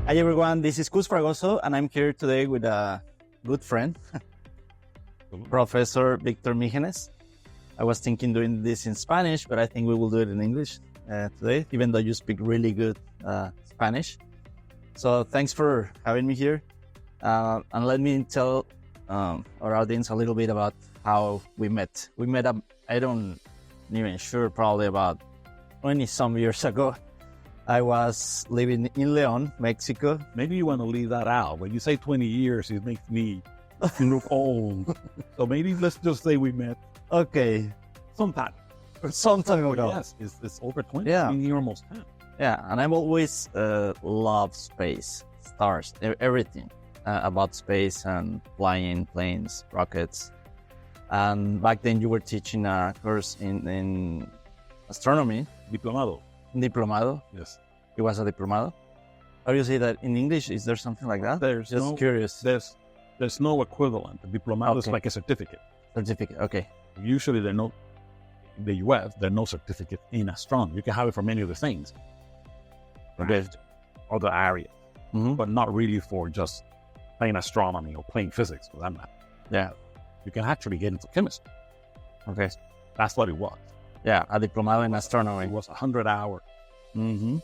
Hi everyone, this is Cus Fragoso, and I'm here today with a good friend, Professor Victor Migenes. I was thinking doing this in Spanish, but I think we will do it in English today, even though you speak really good Spanish. So thanks for having me here. And let me tell our audience a little bit about how we met. We met, I don't even sure, probably about 20 some years ago. I was living in León, Mexico. Maybe you want to leave that out. When you say 20 years, it makes me look old. So maybe let's just say we met Okay. sometime. Some time ago. Yes, it's over 20. Yeah. I mean, you're almost 10. Yeah, and I've always loved space, stars, everything about space and flying, planes, rockets. And back then you were teaching a course in astronomy. Diplomado. Diplomado. Yes. It was a diplomado. How do you say that in English? Is there something like that? There's Just no, curious. There's no equivalent. The diplomado is Okay. like a certificate. Certificate. Okay. Usually in the US, there are no certificate in astronomy. You can have it for many other things. Okay. Other areas. Mm-hmm. But not really for just plain astronomy or plain physics for that matter. Yeah. You can actually get into chemistry. Okay. That's what it was. Yeah, a diplomado in It astronomy. was 100 hours. Mm-hmm.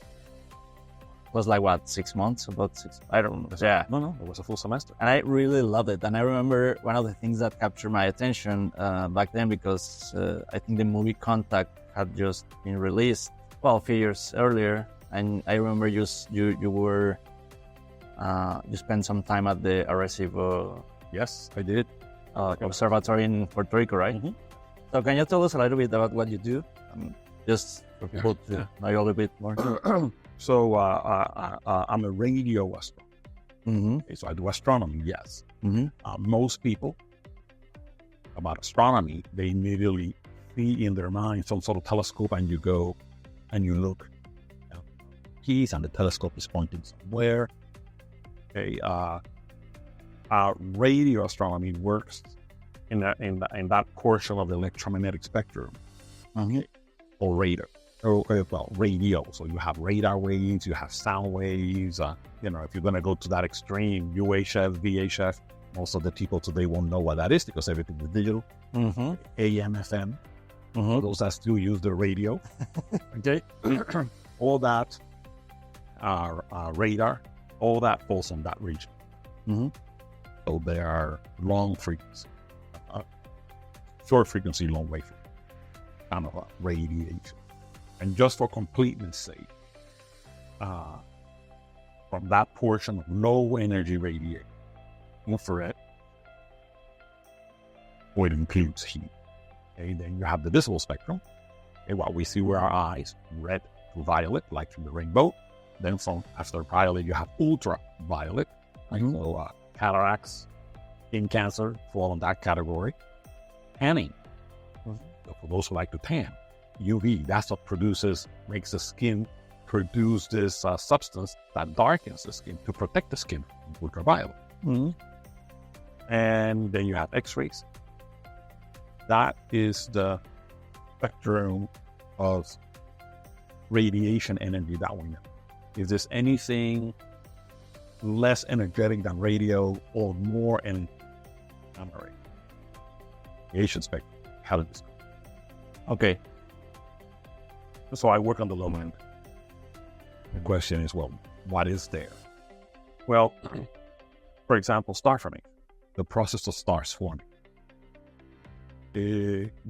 Was like what, 6 months? About 6? I don't know. Yeah. No, it was a full semester. And I really loved it. And I remember one of the things that captured my attention back then, because I think the movie Contact had just been released, well, a few years earlier. And I remember you spent some time at the Arecibo Yes, I did. Observatory in Puerto Rico, right? Mm-hmm. So can you tell us a little bit about what you do? Just for people to know you a little bit more. So I'm a radio astronomer. Mm-hmm. Okay, so I do astronomy, yes. Mm-hmm. Most people about astronomy, they immediately see in their mind some sort of telescope, and you go and you look at the keys, and the telescope is pointing somewhere. Okay, radio astronomy works in that portion of the electromagnetic spectrum, or radar. Well, radio. So you have radar waves, you have sound waves. If you're going to go to that extreme, UHF, VHF, most of the people today won't know what that is because everything is digital. Mm-hmm. AM, FM, Mm-hmm. those that still use the radio. Okay, all that radar, all that falls in that region. Mm-hmm. So there are long frequency, short frequency, long wave kind of radiation. And just for completeness sake, from that portion of low energy radiation, infrared, or it includes heat. Okay, then you have the visible spectrum, okay, what we see with our eyes, red to violet, like from the rainbow. Then from after violet, you have ultraviolet, like so cataracts, skin cancer fall in that category. Tanning, so for those who like to tan. UV, that's what makes the skin produce this substance that darkens the skin to protect the skin from ultraviolet. Mm-hmm. And then you have X-rays. That is the spectrum of radiation energy that we know. Is this anything less energetic than radio or more in radiation spectrum? How did this go? Okay. So I work on the low end. The question is, well, what is there? Well, for example, star forming, the process of stars forming.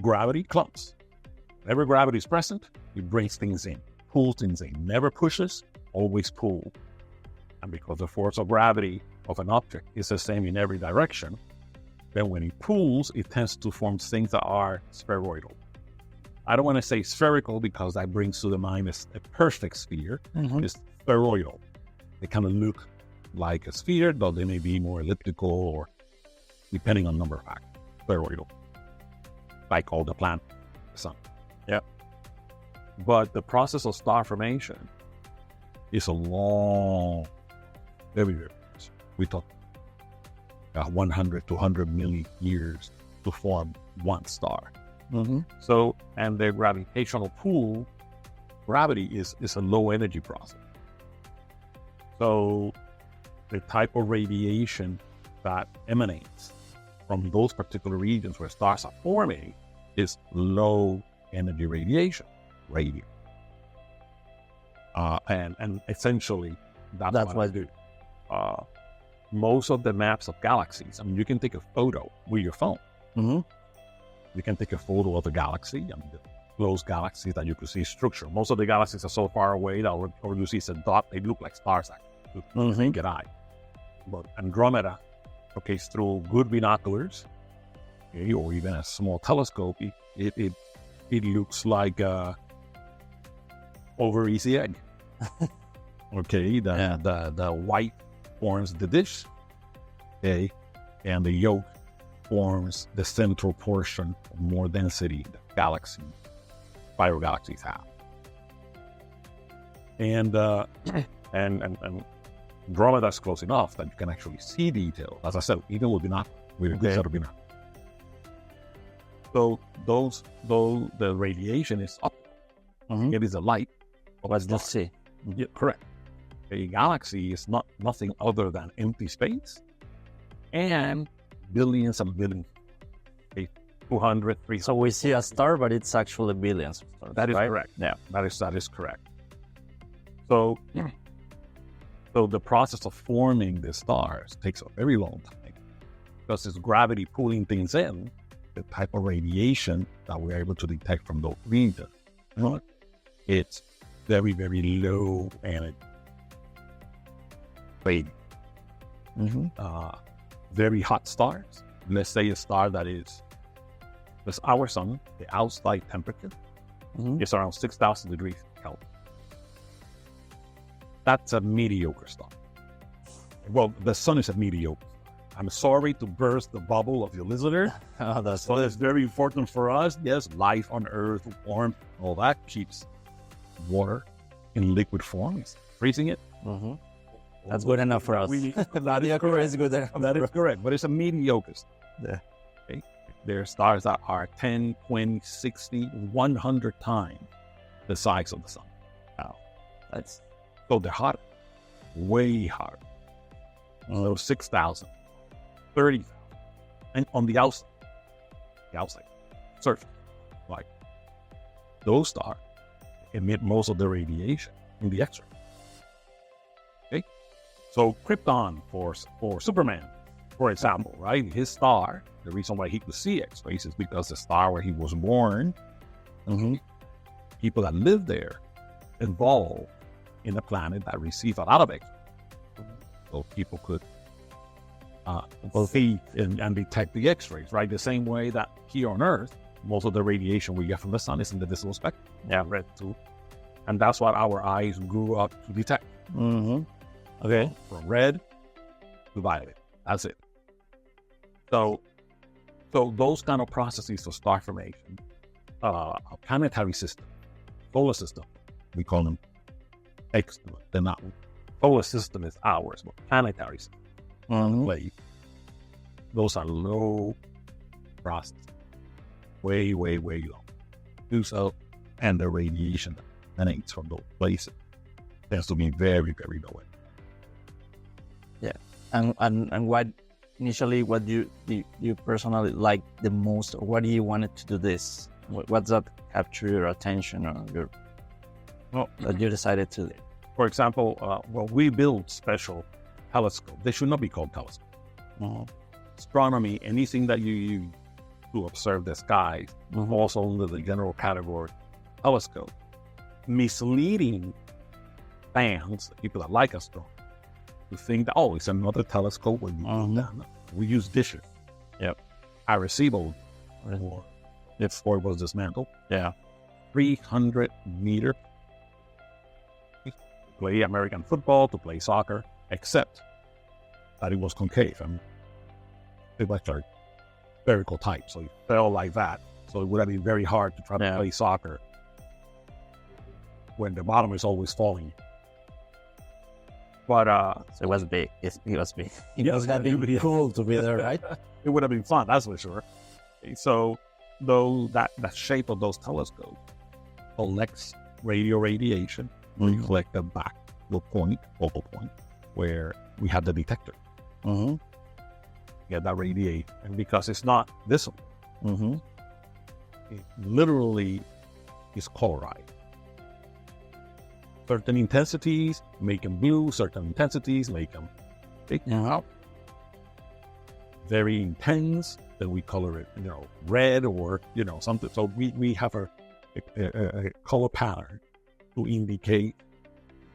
Gravity clumps. Whenever gravity is present, it brings things in, pulls things in, never pushes, always pull. And because the force of gravity of an object is the same in every direction, then when it pulls, it tends to form things that are spheroidal. I don't want to say spherical because that brings to the mind a perfect sphere. Mm-hmm. It's spheroidal. They kind of look like a sphere, though they may be more elliptical or depending on number of factors. Spheroidal. Like all the planet, the sun. Yeah. But the process of star formation is a long, very, very process. We talk 100 to 100 million years to form one star. Mm-hmm. So, and the gravitational pull, gravity is a low energy process. So the type of radiation that emanates from those particular regions where stars are forming is low energy radiation, radio. And essentially, that's what I do. Most of the maps of galaxies, I mean, you can take a photo with your phone. Mm-hmm. You can take a photo of a galaxy. I mean, close galaxies that you could see structure. Most of the galaxies are so far away that all you see is a dot. They look like stars, actually. Mm-hmm. Get eye. But Andromeda, okay, through good binoculars, okay, or even a small telescope, it looks like over easy egg. Okay, the white forms the dish, okay, and the yolk forms the central portion of more density that spiral galaxies have. And Andromeda is close enough that you can actually see detail. As I said, even with a good set of binoculars. So though the radiation is up, Mm-hmm. it is a light. Let's just see. Yeah, correct. A galaxy is nothing other than empty space and billions and billions. Okay, 200, 300. So we see a star, but it's actually billions of stars. That is right? correct. Yeah. That is correct. So the process of forming the stars takes a very long time because it's gravity pulling things in, the type of radiation that we're able to detect from those regions. It's very, very low energy. Mm-hmm. Very hot stars. Let's say a star that is our sun, the outside temperature is around 6,000 degrees Kelvin. That's a mediocre star. Well, the sun is a mediocre. I'm sorry to burst the bubble of your listener. So it's very important for us. Yes, life on Earth, warmth, all that keeps water in liquid form. It's freezing it. Mm-hmm. That's good enough for us. That is correct. Good enough. That is correct. But it's a mediocre star. Yeah. Okay? There are stars that are 10, 20, 60, 100 times the size of the sun. Wow. That's... So they're hot, way hotter. So 6,000, 30,000. And on the outside surface, like those stars emit most of the radiation in the X-ray. Okay? So Krypton for Superman, for example, right? His star, the reason why he could see X-rays is because the star where he was born, people that live there evolved in a planet that received a lot of X-rays. So people could see and detect the X-rays, right? The same way that here on Earth, most of the radiation we get from the sun is in the visible spectrum. Yeah, red too. And that's what our eyes grew up to detect. Mm-hmm. Okay. From red to violet. That's it. So those kind of processes of star formation, a planetary system, solar system, we call them they're not. Solar system is ours, but planetary system. Those are low processes. Way, way, way low. Do so, and the radiation that emanates from those places tends to be very, very low. Yeah. And what initially what you personally like the most, or what do you wanted to do this? What's that capture your attention or that you decided to do? For example, we build special telescopes. They should not be called telescopes. Astronomy, anything that you use to observe the skies, also under the general category telescope. Misleading fans, people that like astronomy, to think that, it's another telescope. We use dishes. Yep. Arecibo, before it was dismantled. Yeah. 300 meter. To play American football, to play soccer, except that it was concave. I mean, it was like spherical type, so it fell like that. So it would have been very hard to try to play soccer when the bottom is always falling. But so it was big. It was big. It was been cool to be there, right? It would have been fun, that's for sure. So though that shape of those telescopes collects radio radiation, reflect the focal point, where we have the detector. Mm-hmm. Get that radiate, and because it's not visible, Mm-hmm. it literally is colorized. Certain intensities make them blue, certain intensities make them very intense, then we color it, red or, something. So we have a color pattern to indicate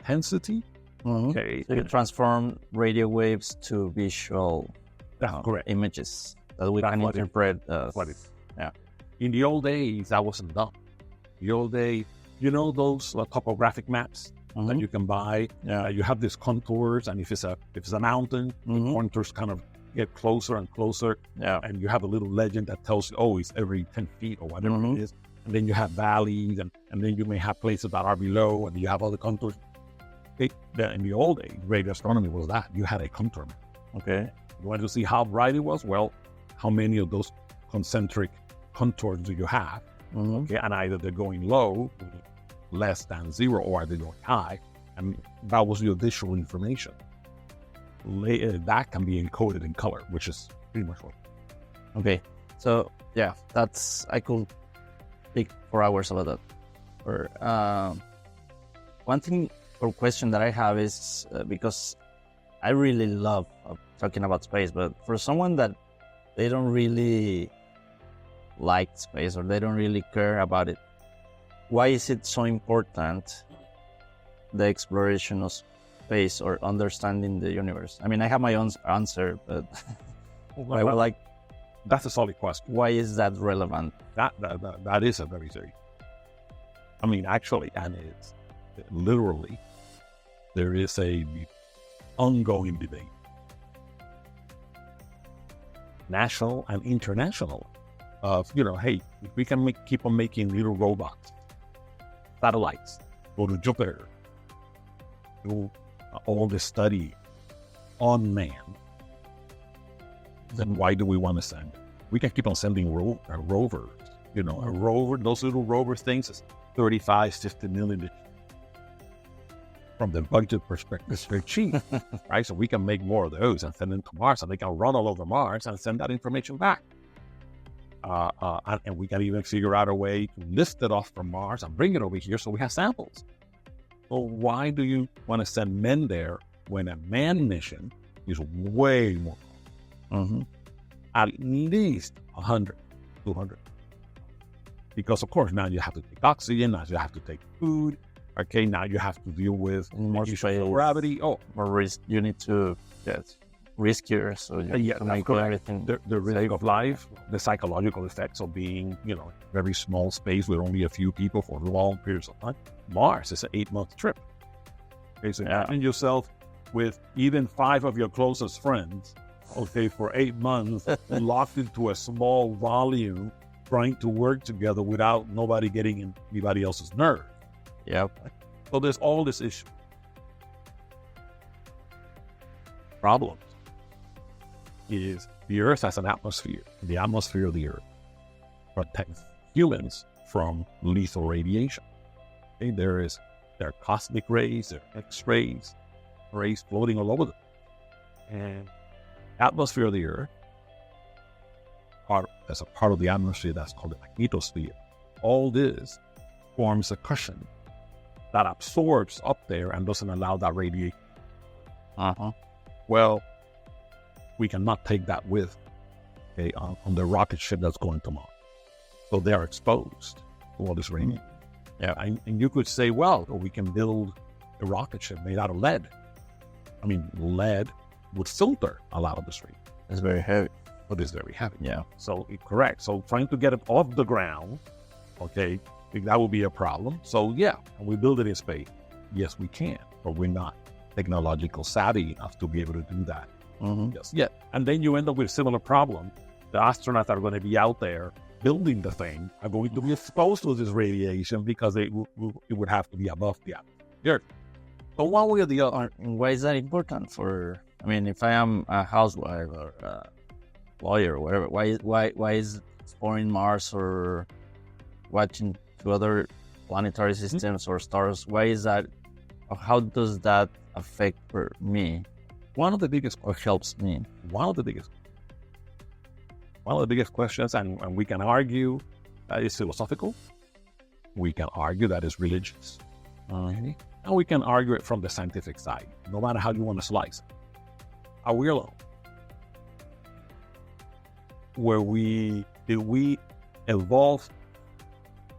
intensity. Mm-hmm. Okay. So you transform radio waves to visual That's correct. images that we That's can what it- interpret. What is? Yeah. In the old days, that wasn't done. The old days, those topographic maps that Mhm. you can buy. Yeah. You have these contours, and if it's a mountain, the Mhm. contours kind of get closer and closer, Yeah. and you have a little legend that tells you, oh, it's every 10 feet or whatever Mhm. it is. And then you have valleys, and then you may have places that are below, and you have other contours. In the old days, radio astronomy was that. You had a contour map. Okay. You wanted to see how bright it was? Well, how many of those concentric contours do you have? Mhm. Okay, and either they're going low, less than zero, or they're going high, and that was your visual information. Later, that can be encoded in color, which is pretty much what. Okay. So yeah, I could speak for hours about that. Or one thing or question that I have is because I really love talking about space, but for someone that they don't really like space or they don't really care about it, why is it so important, the exploration of space or understanding the universe? I mean, I have my own answer, but I would like. That's a solid question. Why is that relevant? That is a very serious. I mean, actually, and it's literally there is a ongoing debate, national and international, of hey, if we can keep on making little robots, satellites, go to Jupiter, do all the study on man, then why do we want to send? We can keep on sending rovers. A rover, those little rover things is 35, 50 million. From the budget perspective, they're cheap, right? So we can make more of those and send them to Mars, and they can run all over Mars and send that information back. And we can even figure out a way to lift it off from Mars and bring it over here so we have samples. So why do you want to send men there when a manned mission is way more? Mm-hmm. At least 100, 200. Because, of course, now you have to take oxygen, now you have to take food. Okay, now you have to deal with more gravity. Oh, more risk. You need to get riskier, so you have to make everything. The risk of life, the psychological effects of being, very small space with only a few people for long periods of time. Mars is an 8-month trip. Okay, so imagine yourself with even 5 of your closest friends, okay, for 8 months, locked into a small volume, trying to work together without nobody getting in anybody else's nerve. Yep. So there's all this issue. Problems is the Earth has an atmosphere. The atmosphere of the Earth protects humans from lethal radiation. Okay, there are cosmic rays, there are X-rays, rays floating all over them. And atmosphere of the Earth, as a part of the atmosphere that's called the magnetosphere, all this forms a cushion that absorbs up there and doesn't allow that radiation. Well, we cannot take that with on the rocket ship that's going to Mars. So they are exposed to all this radiation. Yeah, and you could say, well, we can build a rocket ship made out of lead. I mean, lead would filter a lot of this radiation. It's very heavy. But it's very heavy. Yeah. So correct. So trying to get it off the ground, okay, that would be a problem. So yeah, can we build it in space? Yes, we can, but we're not technological savvy enough to be able to do that. Mm-hmm. Yes, yeah. And then you end up with a similar problem. The astronauts are going to be out there building the thing, are going to be exposed to this radiation because it would have to be above the atmosphere. So one way or the other. Why is that important for? I mean, if I am a housewife or a lawyer or whatever, why is exploring Mars or watching to other planetary systems or stars? Why is that? How does that affect me? one of the biggest or helps me. one of the biggest questions, and we can argue that is philosophical. We can argue that is religious. And we can argue it from the scientific side, no matter how you want to slice it. Are we alone? Did we evolve?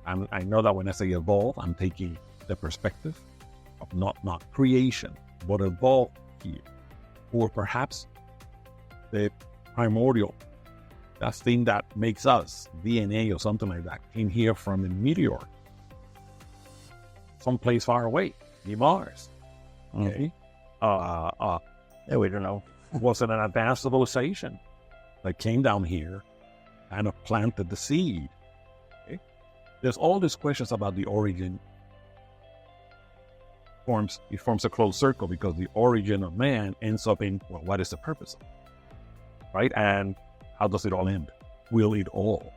And I know that when I say evolve, I'm taking the perspective of not creation, but evolve here. Or perhaps the primordial, that thing that makes us, DNA or something like that, came here from a meteor, someplace far away, the Mars. Okay. Yeah, we don't know. Was it an advanced civilization that came down here and planted the seed? Okay. There's all these questions about the origin. It forms a closed circle because the origin of man ends up in, well, what is the purpose of it? Right? And how does it all end? Will it all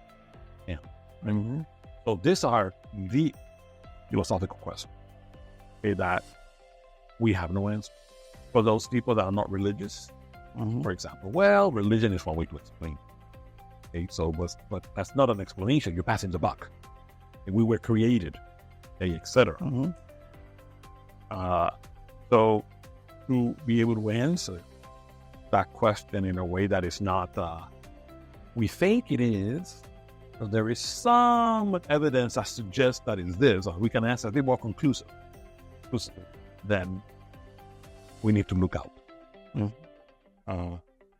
end? Mm-hmm. So these are the philosophical questions, okay, that we have no answer. For those people that are not religious, for example, well, religion is one way to explain. Okay, so but that's not an explanation. You're passing the buck. And we were created, okay, etc. So to be able to answer that question in a way that is not, we think it is, but there is some evidence that suggests that it's this, or we can answer a bit more conclusive, then we need to look out.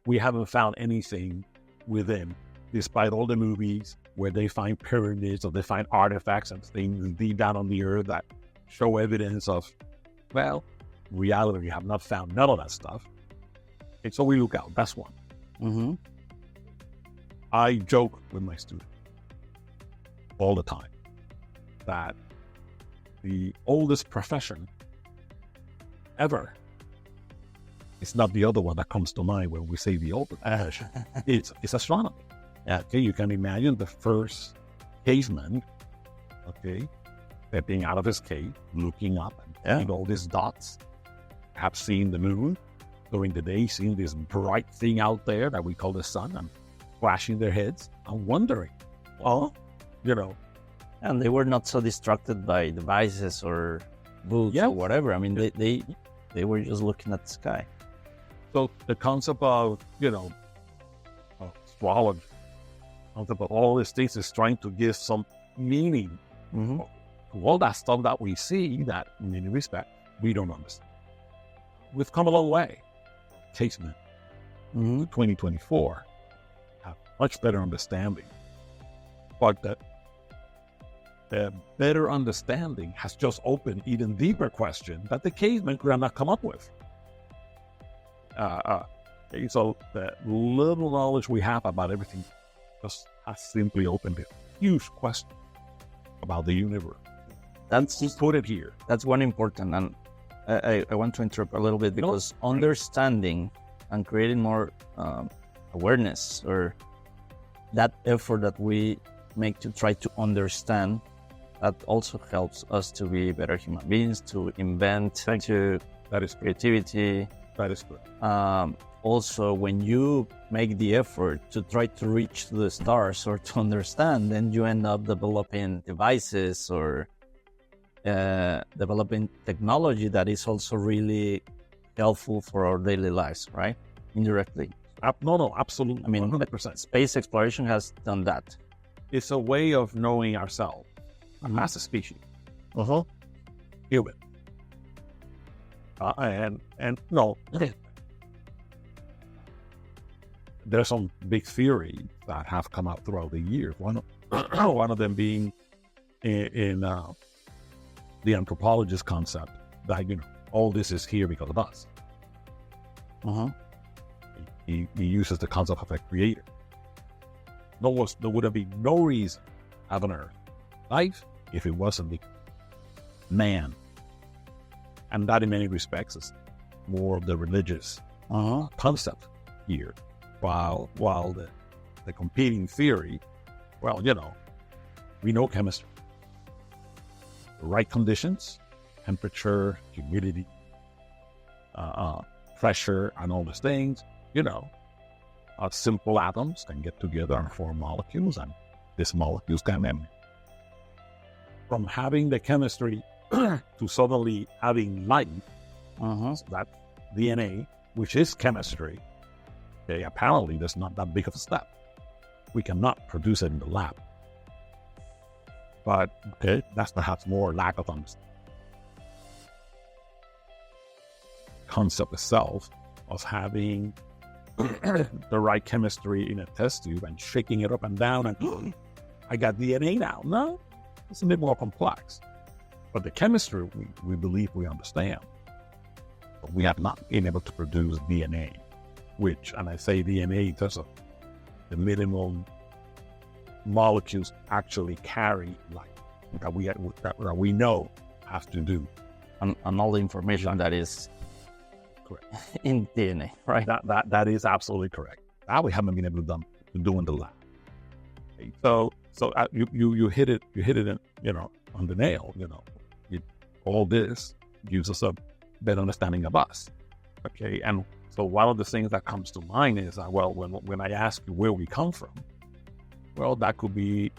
We haven't found anything within, despite all the movies where they find pyramids or they find artifacts and things deep down on the earth that show evidence of, well, reality, we have not found none of that stuff. And so we look out. That's one. I joke with my students all the time that the oldest profession ever is not the other one that comes to mind when we say the oldest profession. It's astronomy. Yeah. Okay, you can imagine the first caveman, okay, stepping out of his cave, looking up and seeing all these dots, perhaps seeing the moon during the day, seeing this bright thing out there that we call the sun, and flashing their heads and wondering, well, you know. And they were not so distracted by devices or books or whatever. I mean, they were just looking at the sky. So the concept of, astrology, concept of all these things is trying to give some meaning to all that stuff that we see that, in many respects, we don't understand. We've come a long way. Caseman, 2024, have much better understanding. But the better understanding has just opened even deeper question that the caveman could not come up with. So the little knowledge we have about everything just has simply opened a huge question about the universe. That's put it here. That's one important, and I want to interrupt a little bit because understanding and creating more awareness, or that effort that we make to try to understand, that also helps us to be better human beings, to invent, That is creativity. That is good. Also, when you make the effort to try to reach the stars or to understand, then you end up developing devices or developing technology that is also really helpful for our daily lives, right? Indirectly. No, absolutely. I mean, 100%. Space exploration has done that. It's a way of knowing ourselves as a species. Human. And no, there's some big theories that have come out throughout the years. One of them being in the anthropologist concept that, all this is here because of us. He uses the concept of a creator. There would have been no reason to have an earth life if it wasn't the man. And that in many respects is more of the religious concept here. While the competing theory, we know chemistry. The right conditions, temperature, humidity, pressure and all these things, simple atoms can get together and form molecules, and these molecules can end. From having the chemistry to suddenly having life, so that DNA, which is chemistry, okay, apparently there's not that big of a step. We cannot produce it in the lab. But, okay, that's perhaps more lack of understanding. Concept itself of having the right chemistry in a test tube and shaking it up and down and I got DNA now. No, it's a bit more complex. But the chemistry, we believe we understand. But we have not been able to produce DNA, which, and I say DNA in terms of the minimum molecules actually carry life that we know have to do. And all the information that is correct in DNA, right? That is absolutely correct. That we haven't been able to do in the lab. Okay. So you hit it on the nail. All this gives us a better understanding of us. Okay, and so one of the things that comes to mind is when I ask you where we come from, well, that could be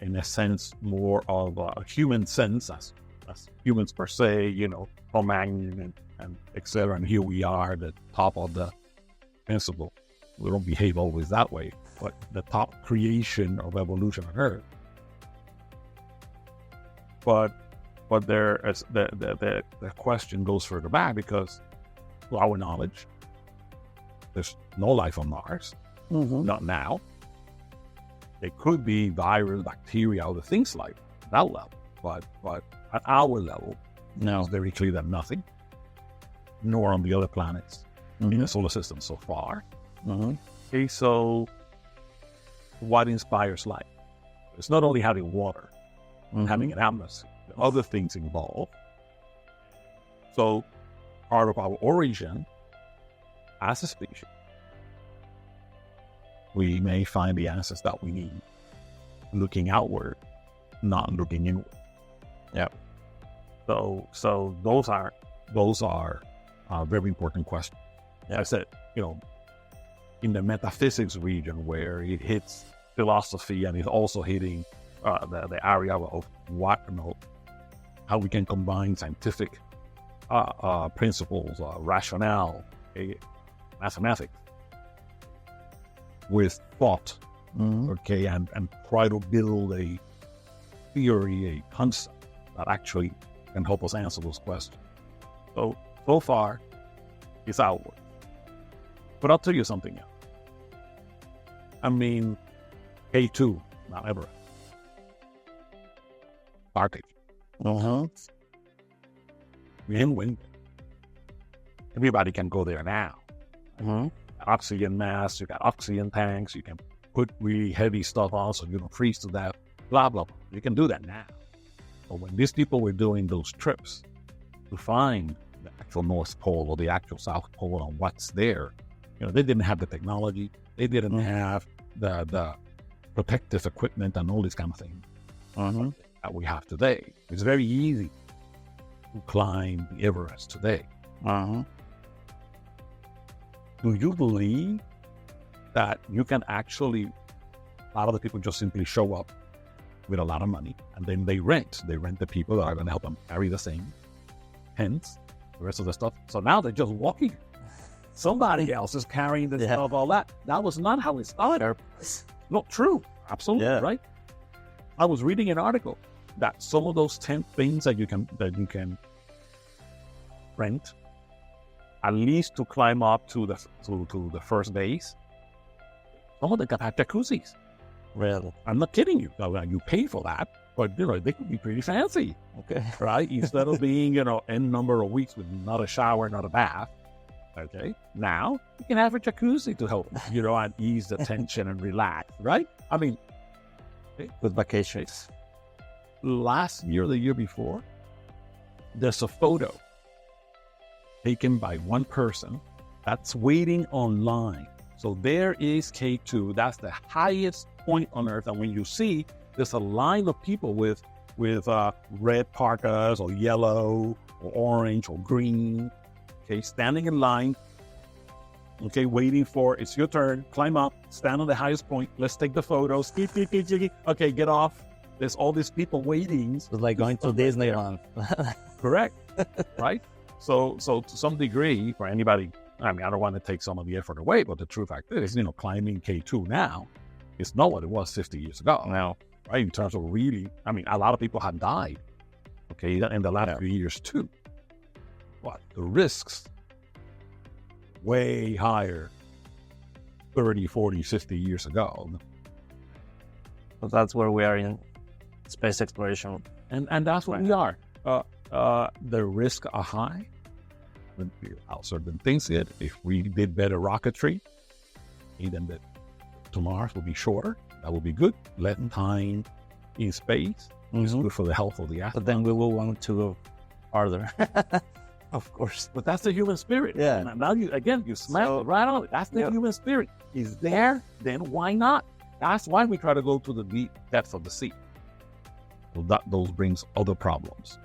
in a sense more of a human sense as humans per se, Cro-Magnon and etc. And here we are, the top of the principle. We don't behave always that way, but the top creation of evolution on Earth. But there is the question goes further back because, to our knowledge, there's no life on Mars, not now. There could be virus, bacteria, other things like that level, but at our level, no, it's very clear that nothing, nor on the other planets in the solar system so far. Okay, so what inspires life? It's not only having water, having an atmosphere, other things involved. So part of our origin as a species, we may find the answers that we need looking outward, not looking inward. Yeah. So those are very important questions. Yeah. I said, in the metaphysics region where it hits philosophy and it's also hitting the area of how we can combine scientific principles, rationale, mathematics with thought, okay, and try to build a theory, a concept that actually can help us answer those questions. So far, it's outward. But I'll tell you something else. I mean, K2, Mount Everest, Arctic. Wind. Everybody can go there now. Oxygen mask, you got oxygen tanks, you can put really heavy stuff on so you don't freeze to death, blah, blah, blah. You can do that now. But when these people were doing those trips to find the actual North Pole or the actual South Pole and what's there, they didn't have the technology, they didn't have the protective equipment and all this kind of thing that we have today. It's very easy to climb the Everest today. Do you believe that you can actually, a lot of the people just simply show up with a lot of money and then they rent the people that are going to help them carry the thing, hence the rest of the stuff. So now they're just walking. Somebody else is carrying the stuff, all that. That was not how it started. Not true. Absolutely, right? I was reading an article that some of those 10 things that you can rent, at least to climb up to the first base, some of them got jacuzzis. Really? I'm not kidding you. You pay for that, but they could be pretty fancy. Okay. Right? Instead of being, n number of weeks with not a shower, not a bath. Okay. Now you can have a jacuzzi to help, and ease the tension and relax. Right? I mean, with vacations. Last year, the year before, there's a photo taken by one person that's waiting online. So there is K2. That's the highest point on Earth. And when you see, there's a line of people with red parkas or yellow or orange or green. okay, standing in line, okay, waiting for, it's your turn, climb up, stand on the highest point, let's take the photos, okay, get off. There's all these people waiting. It's like going to Disneyland. Correct, right? So to some degree, for anybody, I mean, I don't want to take some of the effort away, but the true fact is, climbing K2 now is not what it was 50 years ago. No. Right? In terms of really, I mean, a lot of people have died, okay, in the last few years too. But the risks, way higher 30, 40, 50 years ago. So that's where we are in space exploration. And that's what we are. The risks are high. How certain things did. If we did better rocketry, then to Mars will be shorter. That will be good. Less time in space is good for the health of the astronaut. But then we will want to go farther. Of course. But that's the human spirit. Yeah. And now you smell it right on it. That's the human spirit. Is there, then why not? That's why we try to go to the deep depths of the sea. Well, those brings other problems.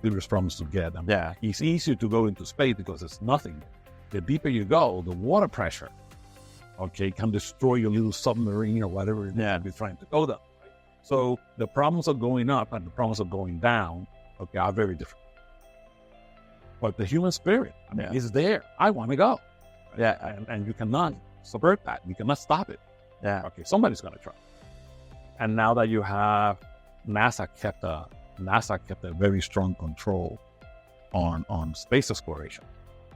Serious problems to get. It's easier to go into space because it's nothing. The deeper you go, the water pressure, okay, can destroy your little submarine or whatever you're trying to go down. So the problems of going up and the problems of going down, okay, are very different. But the human spirit, is there. I want to go. Yeah. And you cannot subvert that. You cannot stop it. Yeah. Okay, somebody's going to try. And now that you have NASA kept a very strong control on space exploration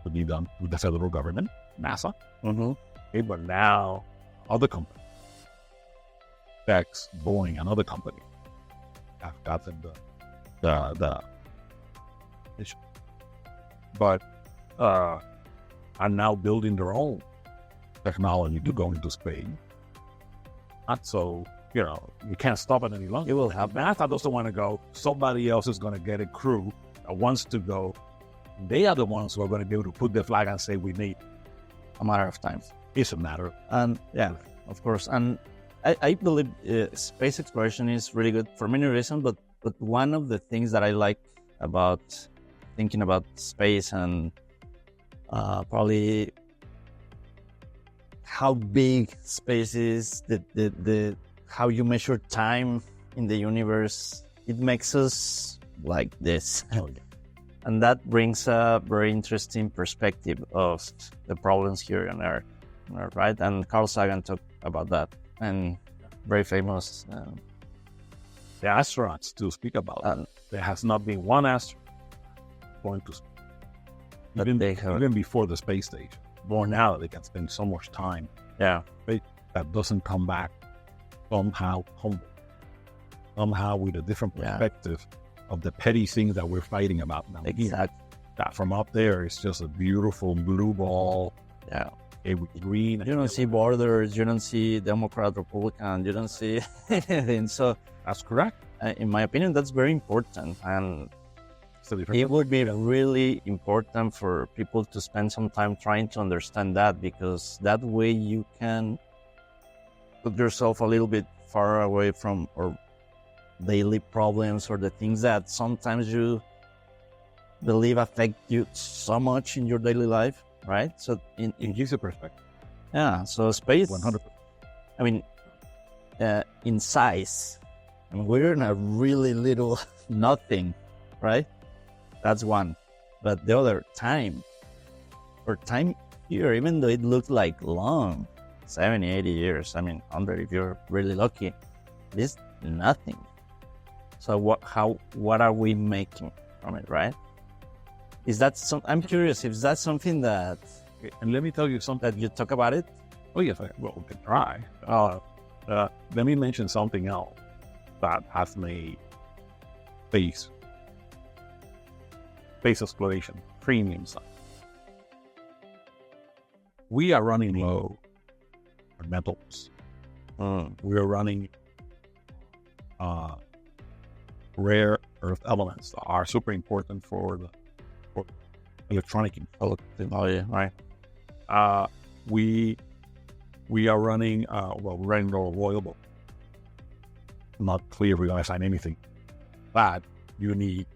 to be done with the federal government, NASA. Okay, but now other companies, X, Boeing, and other companies have gotten the issue. But are now building their own technology to go into space. Not so, you can't stop it any longer. It will happen. NASA doesn't want to go. Somebody else is going to get a crew that wants to go. They are the ones who are going to be able to put the flag and say, we need. A matter of time. It's a matter of. And of course. And I believe space exploration is really good for many reasons, but one of the things that I like about thinking about space and probably how big space is, the how you measure time in the universe, it makes us like this. And that brings a very interesting perspective of the problems here on Earth, right? And Carl Sagan talked about that, and very famous. The astronauts to speak about. There has not been one astronaut going to space, even before the space station. More now, they can spend so much time. Yeah, that doesn't come back somehow humble, somehow with a different perspective of the petty things that we're fighting about now. Exactly. That from up there, it's just a beautiful blue ball. Yeah. With green. You don't see borders. You don't see Democrat, Republican. You don't see anything. So that's correct. In my opinion, that's very important. And it would be really important for people to spend some time trying to understand that, because that way you can put yourself a little bit far away from or daily problems or the things that sometimes you believe affect you so much in your daily life, right? So it gives a perspective. Yeah, so space, 100%. I mean, in size, I mean, we're in a really little nothing, right? That's one. But the other, time here, even though it looked like long, 70, 80 years, I mean, 100 if you're really lucky, it's nothing. So what are we making from it, right? Is that I'm curious if that's something that, and let me tell you something. That you talk about it? Oh, yes, we can try. Let me mention something else that has made space exploration premium side. We are running low on metals. We are running rare earth elements that are super important for electronic technology, right? We are running we're running low oil, but not clear if we're going to sign anything. But you need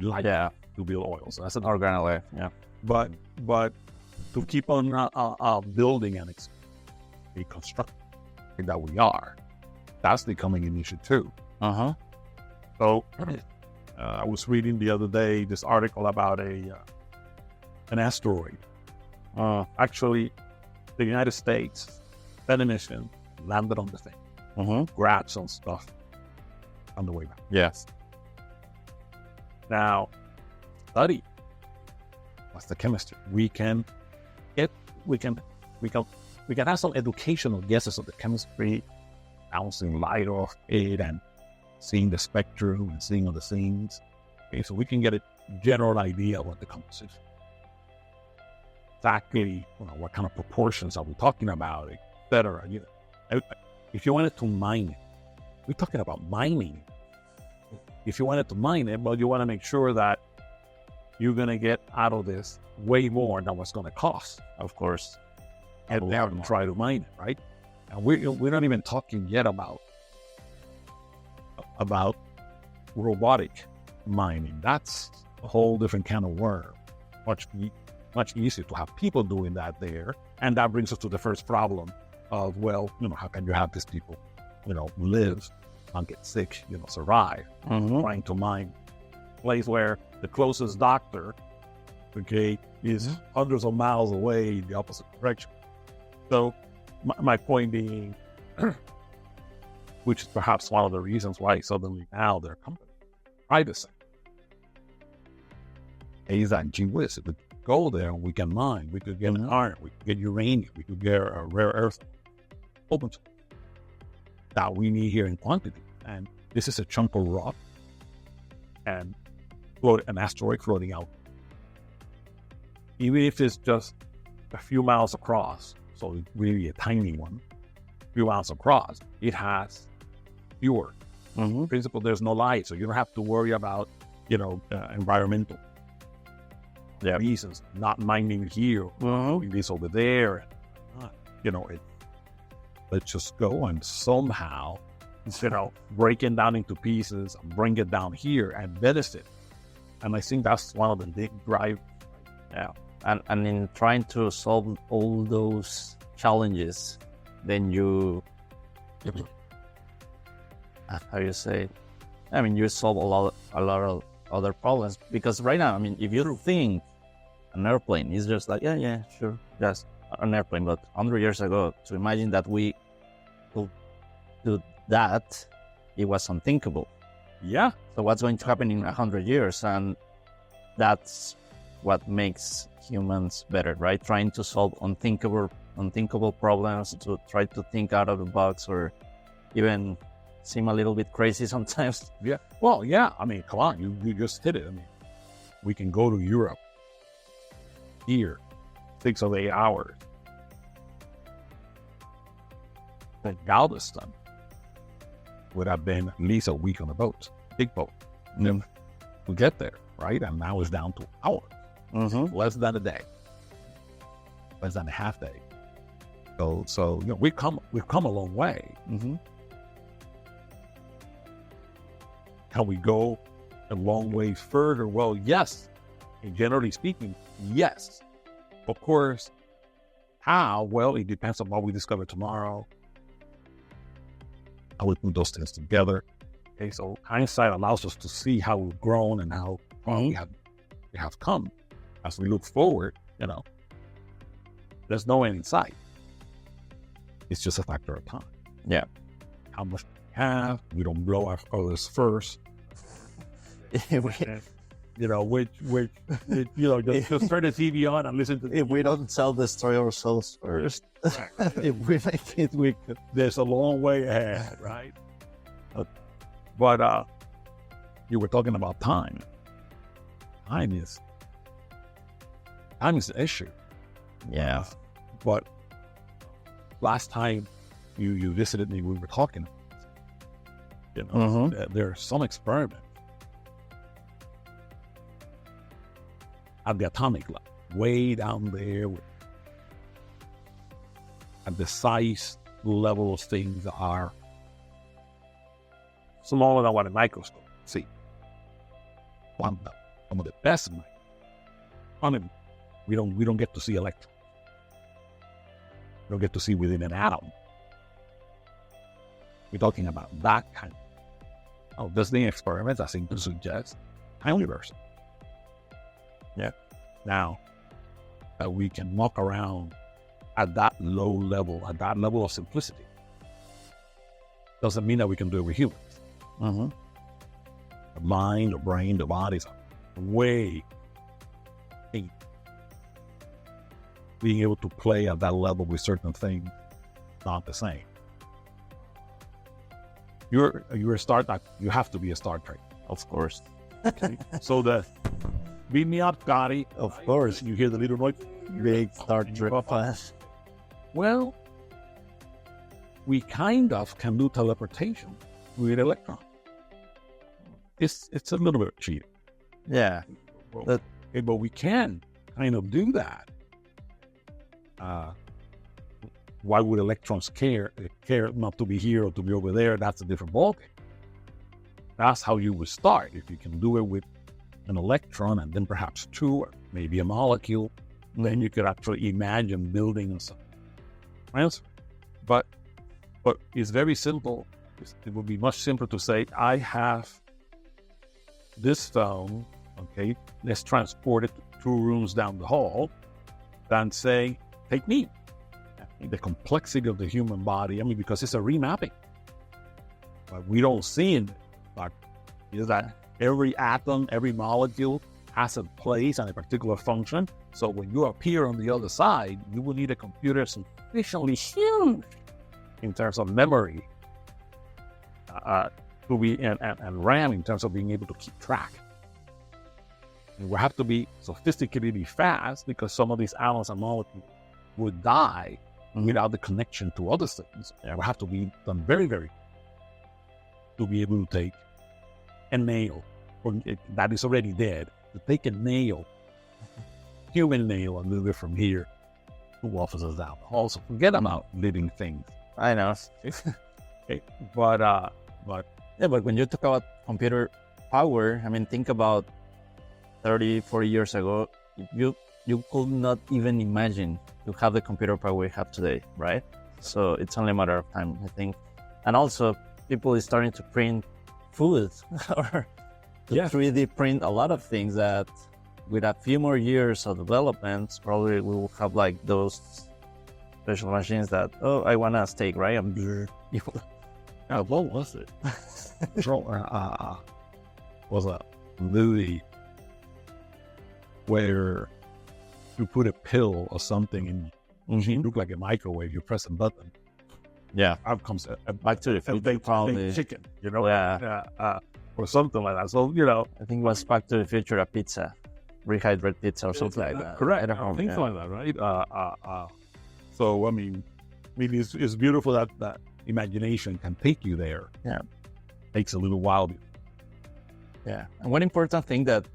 light to build oil. So that's an organoid. Yeah. but to keep on building and constructing that we are, that's becoming an issue too. So I was reading the other day this article about an asteroid. Actually, the United States Fed mission landed on the thing, grabbed some stuff on the way back. Yes. Now, study what's the chemistry. We can have some educational guesses of the chemistry, bouncing light off it and seeing the spectrum and seeing other things. Okay, so we can get a general idea of what the composition. Exactly, what kind of proportions are we talking about, etc. If you wanted to mine it, we're talking about mining. If you wanted to mine it, but you want to make sure that you're going to get out of this way more than what's going to cost, Of course. and then try to mine it, right? And we're not even talking yet about robotic mining. That's a whole different can of worm. Much easier to have people doing that there. And that brings us to the first problem of, how can you have these people, live, not get sick, survive, trying to mine a place where the closest doctor, is hundreds of miles away in the opposite direction. So my point being, which is perhaps one of the reasons why suddenly now their company, privacy, is that, gee whiz, if we go there and we can mine, we could get iron, we could get uranium, we could get a rare earth, open that we need here in quantity. And this is a chunk of rock and an asteroid floating out. Even if it's just a few miles across, so it's really a tiny one, a few miles across, it has pure. In principle, there's no light, so you don't have to worry about, environmental reasons, not mining here, doing this over there. Let's just go and somehow, break it down into pieces and bring it down here and benefit. And I think that's one of the big drive. Yeah. And in trying to solve all those challenges, then you you solve a lot of other problems. Because right now, if you think an airplane is just like, yeah, sure, just an airplane. But 100 years ago, to imagine that we could do that, it was unthinkable. Yeah. So what's going to happen in 100 years? And that's what makes humans better, right? Trying to solve unthinkable problems, to try to think out of the box, or even seem a little bit crazy sometimes. Yeah. Well, yeah. Come on, you just hit it. We can go to Europe here, 6 or 8 hours. The Galveston would have been at least a week on a boat, big boat. We get there, right? And now it's down to hours. Less than a day, less than a half day. So we've come a long way. Can we go a long way further? Well, yes. And generally speaking, yes. Of course, how? Well, it depends on what we discover tomorrow. How we put those things together. Okay, so hindsight allows us to see how we've grown and how far we have come. As we look forward, there's no end in sight. It's just a factor of time. Yeah. How much we have, we don't blow our others first. Just turn the TV on and listen to If we don't self-destroy ourselves first, if we make it, we could. There's a long way ahead, right? But you were talking about time. Time is the issue. Yeah. But last time you visited me, we were talking. There are some experiments at the atomic level, way down there, at the size level of things are smaller than what a microscope can see. Some of the best We don't get to see electrons. We don't get to see within an atom. We're talking about that kind of visiting experiments that seem to suggest time reversal. Yeah. Now, that we can walk around at that low level, at that level of simplicity, doesn't mean that we can do it with humans. Mm-hmm. The mind, the brain, the bodies are way deep. Being able to play at that level with certain things, not the same. You're a Star Trek. You have to be a Star Trek. Of course. Okay. So the beam me up, Gotti. Of course. You hear the little noise. Big Star Trek fan. Well, we kind of can do teleportation with electrons. It's a little bit cheating. Yeah. But we can kind of do that. Why would electrons care not to be here or to be over there? That's a different ballgame. That's how you would start. If you can do it with an electron and then perhaps two, or maybe a molecule, then you could actually imagine building some transfer. But it's very simple. It would be much simpler to say, I have this phone, okay, let's transport it 2 rooms down the hall, than say, take me. The complexity of the human body, because it's a remapping. But we don't see it, but is that every atom, every molecule has a place and a particular function. So when you appear on the other side, you will need a computer sufficiently huge in terms of memory to be and RAM in terms of being able to keep track. And we have to be sophisticatedly fast because some of these atoms and molecules would die without the connection to other things. And we have to be done very, very to be able to take a nail that is already dead, to take a nail, human nail, and move it from here 2 offices down the hall. So forget about living things. I know. Okay. But when you talk about computer power, think about 30, 40 years ago, you could not even imagine to have the computer power we have today, right? So it's only a matter of time, I think. And also, people is starting to print food or to 3D print a lot of things that with a few more years of development, probably we will have like those special machines that, I want a steak, right? What was it? Was a movie where you put a pill or something in, it looked like a microwave, you press a button. Yeah. Out comes a Back to the Future, probably. chicken, Yeah. or something like that. So, I think it was Back to the Future, a pizza, rehydrated pizza or something like that. Correct. I don't know. Things like that, right? So, it's beautiful that imagination can take you there. Yeah. Takes a little while. Yeah. And one important thing that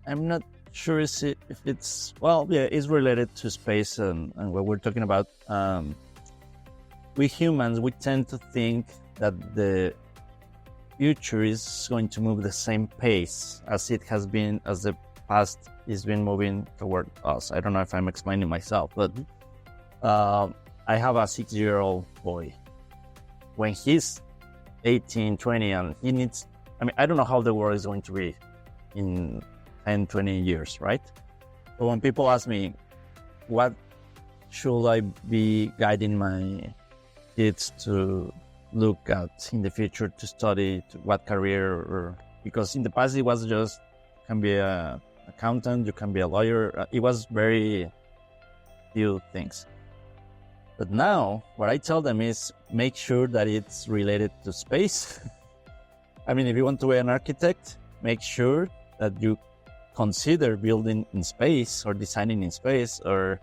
I'm not sure if it's, it's related to space and what we're talking about. We humans, we tend to think that the future is going to move the same pace as it has been, as the past is been moving toward us. I don't know if I'm explaining myself, but I have a 6-year-old boy. When he's 18, 20, and he needs, I don't know how the world is going to be in 10, 20 years, right? But when people ask me, what should I be guiding my kids to look at in the future, to study, to what career, or because in the past it was just, you can be an accountant, you can be a lawyer. It was very few things. But now, what I tell them is make sure that it's related to space. If you want to be an architect, make sure that you consider building in space or designing in space. Or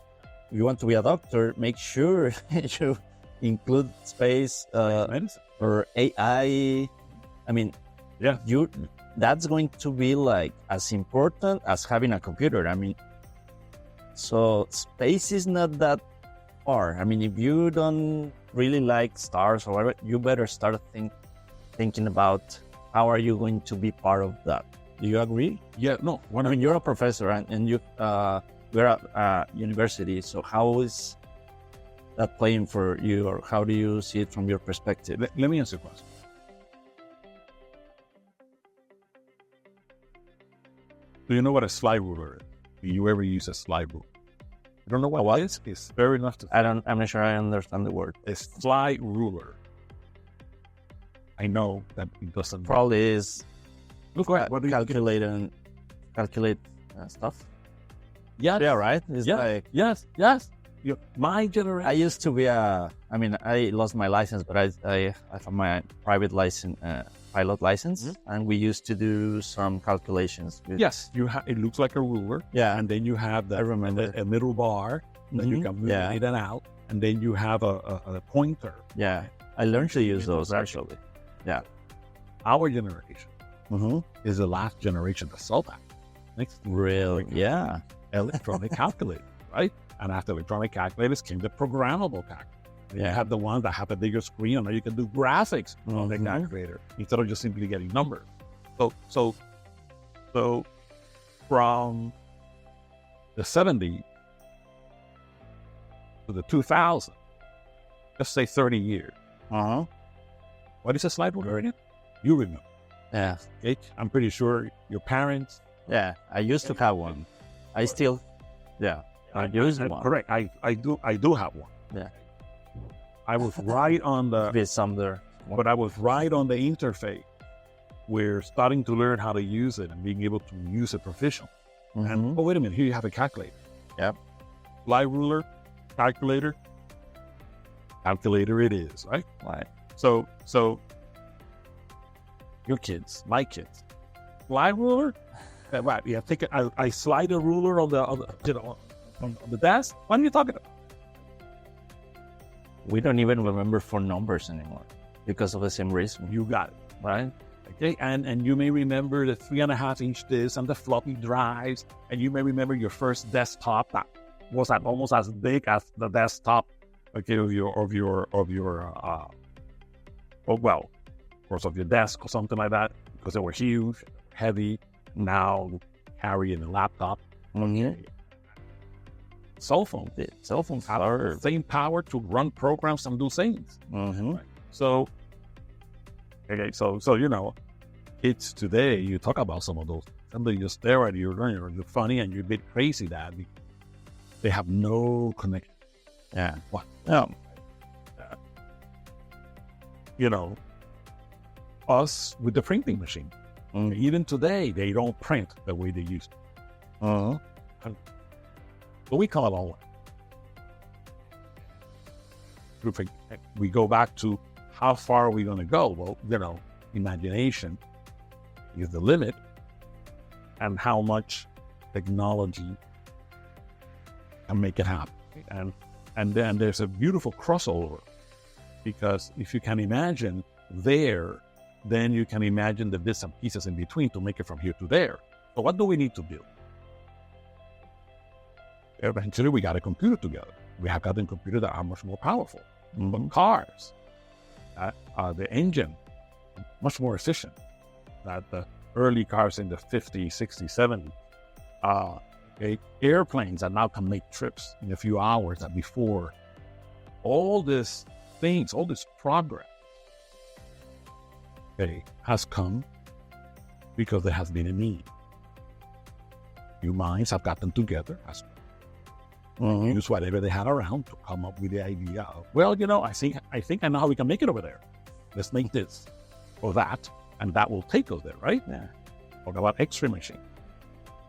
if you want to be a doctor, make sure you include space or AI. That's going to be like as important as having a computer. So space is not that far. If you don't really like stars or whatever, you better start thinking about how are you going to be part of that. Do you agree? Yeah, no. You're a professor and you we're at university. So how is that playing for you, or how do you see it from your perspective? Let me answer the question. Do you know what a slide ruler is? Do you ever use a slide ruler? You don't know what it is? It's very enough to... I'm not sure I understand the word. A slide ruler. I know that it doesn't... Probably is Look, what do you... calculate stuff. Yes. Yeah, right? It's yes. like... Yes. My generation... I used to be I lost my license, but I have my private license, pilot license, and we used to do some calculations. Yes, it looks like a ruler. Yeah. And then you have I remember. a middle bar that you can move in and out, and then you have a pointer. Yeah, I learned to use those actually. Yeah. Our generation is the last generation to sell that. Really? Yeah. Electronic calculator, right? And after electronic calculators came the programmable calculator. You have the ones that have a bigger screen, and now you can do graphics on the calculator instead of just simply getting numbers. So from the 70s to the 2000s, let's say 30 years. What is a slide ruler again? You remember? Yeah. Okay. I'm pretty sure your parents. Yeah, I used to have one. I still. Yeah. I use one. Correct. I do have one. Yeah. I was right on the... There's some there. But I was right on the interface. We're starting to learn how to use it and being able to use it proficiently. And, oh, wait a minute, here you have a calculator. Yep. Slide ruler, calculator it is, right? Right. So your kids, my kids, slide ruler? Right, yeah, I slide a ruler on the desk? What are you talking about? We don't even remember phone numbers anymore because of the same reason. You got it. Right? Okay, and you may remember the 3.5-inch disc and the floppy drives, and you may remember your first desktop that was almost as big as the desktop, okay, of your desk or something like that, because they were huge, heavy. Now carrying a laptop. Cell phone. Cell phones have are the same power to run programs and do things. Right? So you know, kids today, you talk about some of those, somebody just stare at you, you're funny, and you're a bit crazy that they have no connection. Yeah. What? No. You know, us with the printing machine. Even today, they don't print the way they used to. So we call it all. We go back to how far are we going to go? Well, you know, imagination is the limit, and how much technology can make it happen. And then there's a beautiful crossover, because if you can imagine there, then you can imagine the bits and pieces in between to make it from here to there. So what do we need to build? Eventually, we got a computer together. We have gotten computers that are much more powerful. But cars, the engine, much more efficient. That the early cars in the 50s, 60s, 70s. Okay? Airplanes that now can make trips in a few hours that before. All these things, all this progress, okay, has come because there has been a need. Few minds have gotten together, use whatever they had around to come up with the idea of, well, you know, I think I know how we can make it over there. Let's make this or that, and that will take us there, right? Yeah. Talk about X-ray machine.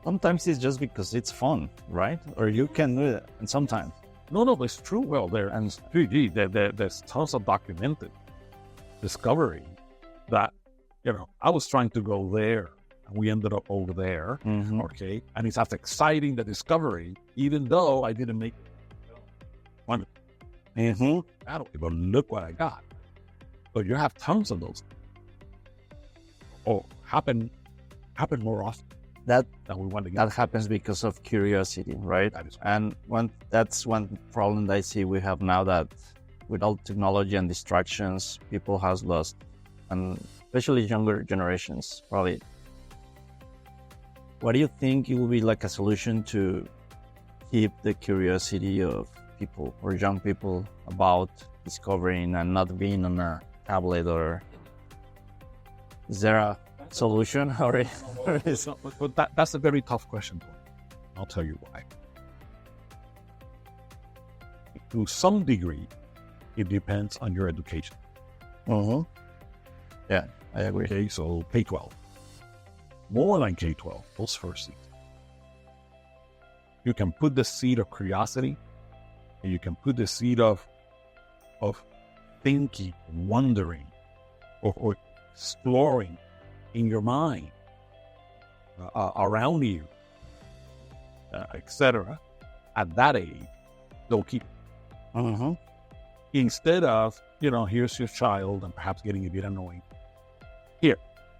Sometimes it's just because it's fun, right? Or you can do it, and sometimes. No, it's true. Well, there's tons of documented discovery that, you know, I was trying to go there, and we ended up over there, okay? And it's as exciting, the discovery, even though I didn't make it. But look what I got. So you have tons of those. Happen more often. That we want to get. That happens because of curiosity, right? And that's one problem that I see we have now, that with all technology and distractions, people has lost, and especially younger generations, probably. What do you think it will be like a solution to keep the curiosity of people or young people about discovering and not being on a tablet? Or is there a solution? Or is... But that's a very tough question. I'll tell you why. To some degree, it depends on your education. Yeah, I agree. Okay, so K-12. More than K-12, those first seeds. You can put the seed of curiosity, and you can put the seed of thinking, wondering, or exploring in your mind, around you, etc. At that age, they'll keep it. Instead of, here's your child and perhaps getting a bit annoying.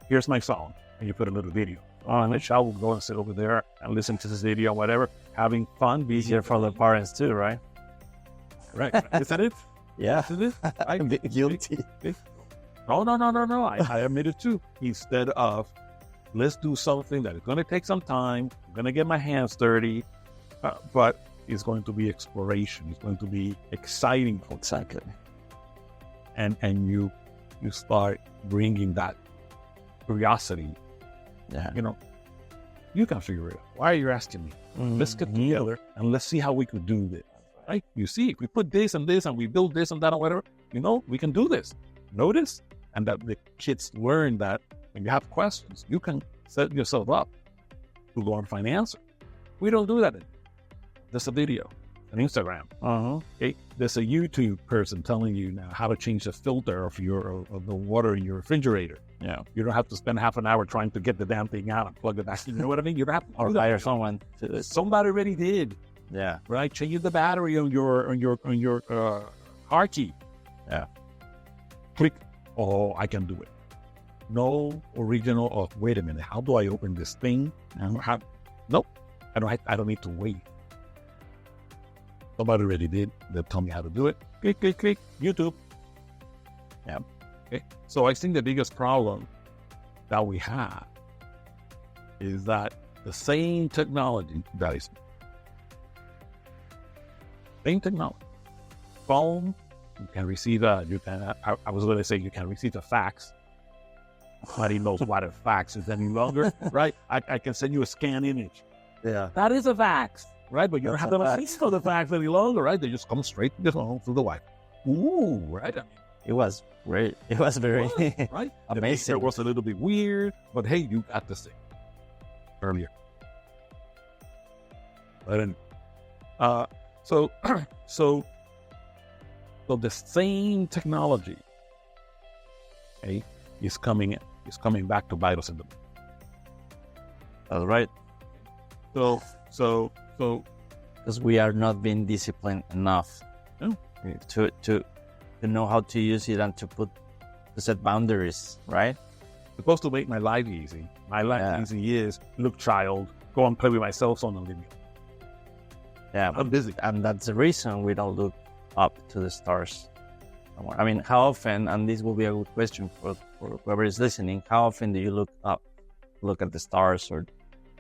Here's my phone, and you put a little video. And the child will go and sit over there and listen to this video, whatever, having fun. Be Easier for the parents too, right? Correct. Isn't it? Yeah. Isn't it? I'm guilty. No. I admit it too. Instead of, let's do something that is going to take some time, I'm going to get my hands dirty, but it's going to be exploration. It's going to be exciting. Exactly. And you start bringing that curiosity. Yeah. You can figure it out. Why are you asking me? Let's get together and let's see how we could do this. Right? You see, if we put this and this and we build this and that or whatever, we can do this. Notice? And that the kids learn that when you have questions, you can set yourself up to go and find an answer. We don't do that anymore. There's a video on Instagram. Okay, there's a YouTube person telling you now how to change the filter of the water in your refrigerator. Yeah, you don't have to spend half an hour trying to get the damn thing out and plug it back. You know what I mean? You don't have to or hire someone. Somebody already did. Yeah, right. Change the battery on your car key. Yeah. Click. Oh, I can do it. No original. Oh, wait a minute. How do I open this thing? Nope. I don't need to wait. Somebody already did. They'll tell me how to do it. Click. YouTube. Yeah. Okay. So I think the biggest problem that we have is that the same technology, phone, you can receive I was going to say you can receive a fax. Nobody knows what a fax is any longer, right? I can send you a scanned image. Yeah. That is a fax. Right, but you don't have to listen to the fax any longer, right? They just come straight to the phone through the Wi-Fi. Ooh, right? It was great. It was very right? amazing. It was a little bit weird, but hey, you got this thing earlier. But then, so the same technology, okay, is coming back to bite us in the butt. That's right. So because we are not being disciplined enough to know how to use it and to set boundaries, right? Supposed to make my life easy. My life easy is, look, child, go and play with my cell phone and leave me. Yeah, I'm busy. And that's the reason we don't look up to the stars anymore. I mean, how often, and this will be a good question for whoever is listening, how often do you look up, look at the stars or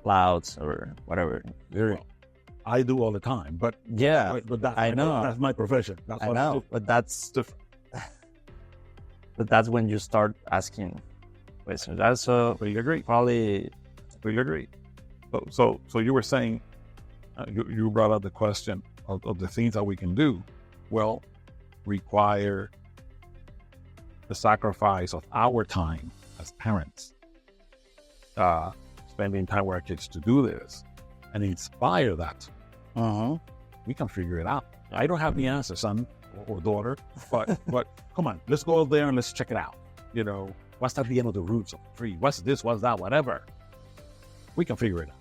clouds or whatever? I do all the time, but I know that's my profession. That's I what know, I do. but that's different. But that's when you start asking questions. That's we agree. Probably we agree. So you were saying you brought up the question of the things that we can do. Well, require the sacrifice of our time as parents, spending time with our kids to do this and inspire that. We can figure it out. I don't have the answer, son or daughter, but come on, let's go out there and let's check it out. What's at the end of the roots of the tree? What's this? What's that? Whatever. We can figure it out.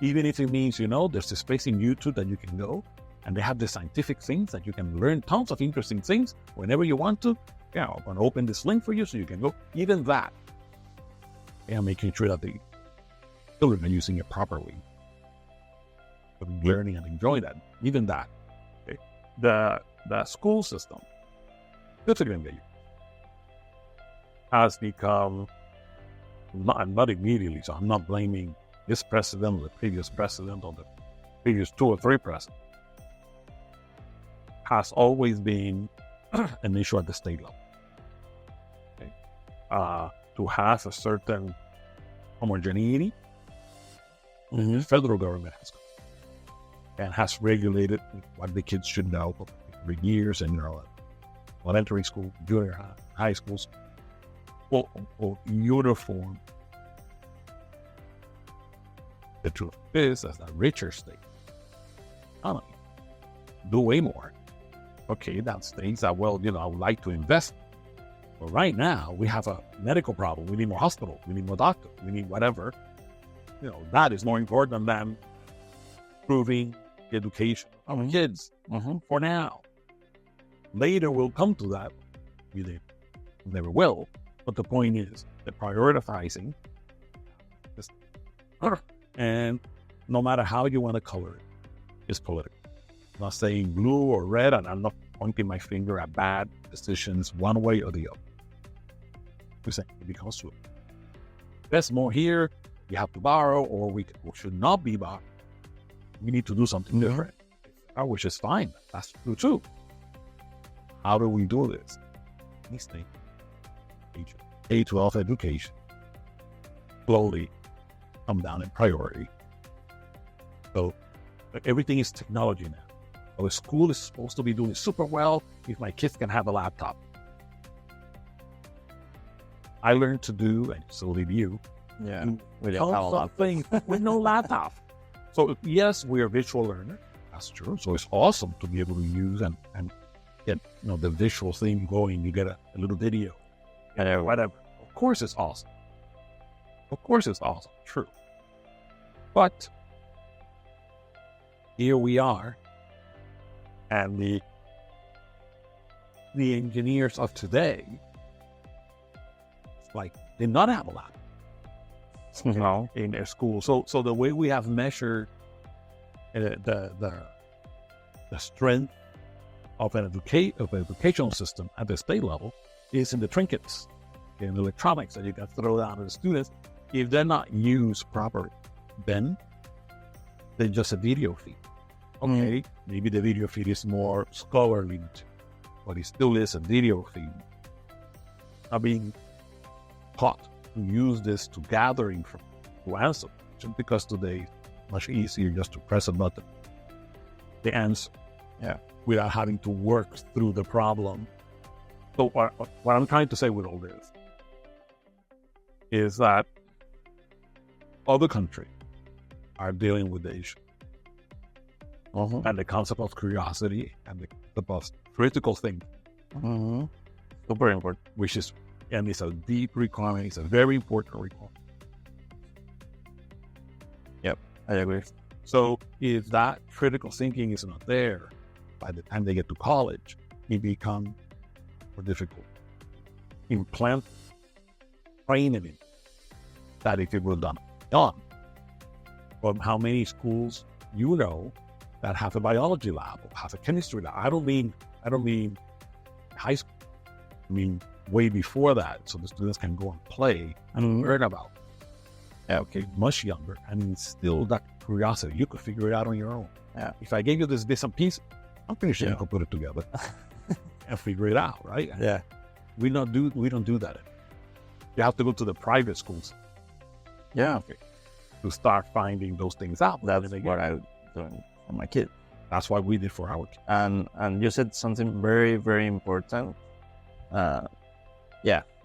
Even if it means, there's a space in YouTube that you can go and they have the scientific things that you can learn tons of interesting things whenever you want to. Yeah, I'm going to open this link for you so you can go. Even that. And making sure that the children are using it properly. Learning and enjoying that. Even that. Okay. The school system, specifically, has become, not immediately, so I'm not blaming this president or the previous president or previous 2 or 3 presidents, has always been an issue at the state level. Okay? To have a certain homogeneity, the federal government has come and has regulated what the kids should know for 3 years in elementary school, junior high schools, or uniform. The truth is, as a richer state economy, do way more. Okay, that's things that, well, I would like to invest. But right now, we have a medical problem. We need more hospitals. We need more doctors. We need whatever. That is more important than improving the education of our kids for now. Later, we'll come to that. We never will. But the point is that prioritizing is, and no matter how you want to color it, is political. I'm not saying blue or red, and I'm not pointing my finger at bad decisions one way or the other. We're saying it becomes true. There's more here. You have to borrow, or we should not be borrowing. We need to do something different. Which is fine. That's true too. How do we do this? These things. K-12 education slowly come down in priority. So everything is technology now. So school is supposed to be doing super well if my kids can have a laptop. I learned to do, and so did you, something with no laptop. So yes, we are visual learners. That's true. So it's awesome to be able to use and get the visual thing going. You get a little video, whatever. Of course, it's awesome. True. But here we are, and the engineers of today, did not have a laptop in their school. So the way we have measured the strength of an educational system at the state level is in the trinkets, in the electronics that you can throw down to the students. If they're not used properly, then they're just a video feed. Okay, maybe the video feed is more scholarly, but it still is a video feed. Not being taught to use this to gather information, to answer, just because today it's much easier just to press a button. The answer, without having to work through the problem. So what I'm trying to say with all this is that other countries are dealing with the issue. And the concept of curiosity and the concept of critical thinking. Super important. And it's a deep requirement. It's a very important requirement. Yep, I agree. So if that critical thinking is not there, by the time they get to college, it becomes more difficult. Implant training in that if it were done. But how many schools that have a biology lab or have a chemistry lab? I don't mean high school. I mean way before that, so the students can go and play and learn about. Much younger, and still that curiosity. You could figure it out on your own. If I gave you this and piece, I'm pretty sure you could put it together and figure it out, right? We don't do that. You have to go to the private schools. To start finding those things out. That's what I'm doing for my kid. That's what we did for our kids. And you said something very, very important.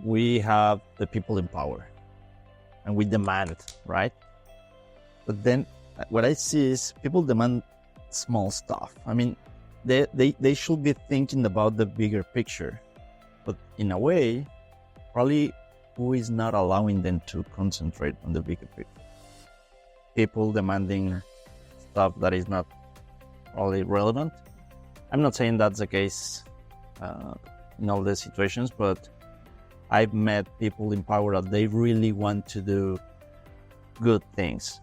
We have the people in power, and we demand it, right? But then what I see is people demand small stuff. I mean, they should be thinking about the bigger picture, but in a way, probably who is not allowing them to concentrate on the bigger picture? People demanding stuff that is not really relevant. I'm not saying that's the case in all the situations, but I've met people in power that they really want to do good things,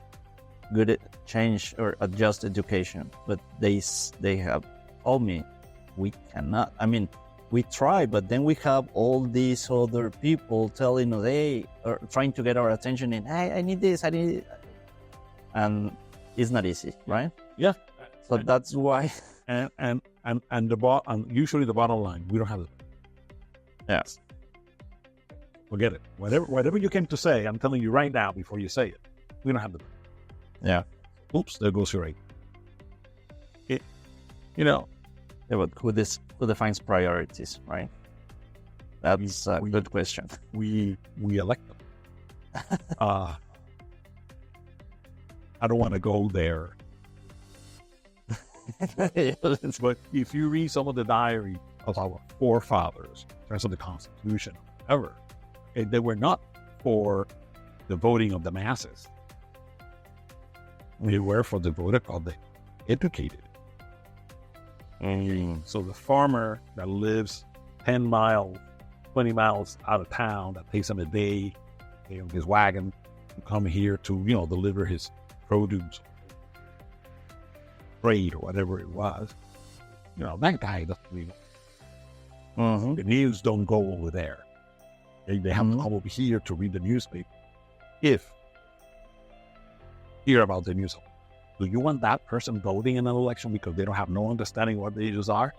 good change or adjust education, but they have told me we cannot. I mean, we try, but then we have all these other people telling us, hey, or trying to get our attention in, hey, I need this, I need it. And it's not easy, right? Yeah. So that's why. And usually the bottom line, we don't have it. Yes. Forget it. Whatever you came to say, I'm telling you right now before you say it, we don't have the. Yeah. Oops, there goes your 8. Yeah, but who defines priorities, right? That's a good question. We elect them. I don't want to go there. But if you read some of the diary of our forefathers, in terms of the Constitution, whatever, they were not for the voting of the masses. They were for the voter of the educated. So the farmer that lives 10 miles, 20 miles out of town, that takes him a day in his wagon to come here to, deliver his produce, trade, or whatever it was. That guy doesn't really know. The news don't go over there. They have to come over here to read the newspaper. Hear about the news. Do you want that person voting in an election because they don't have no understanding what the issues are?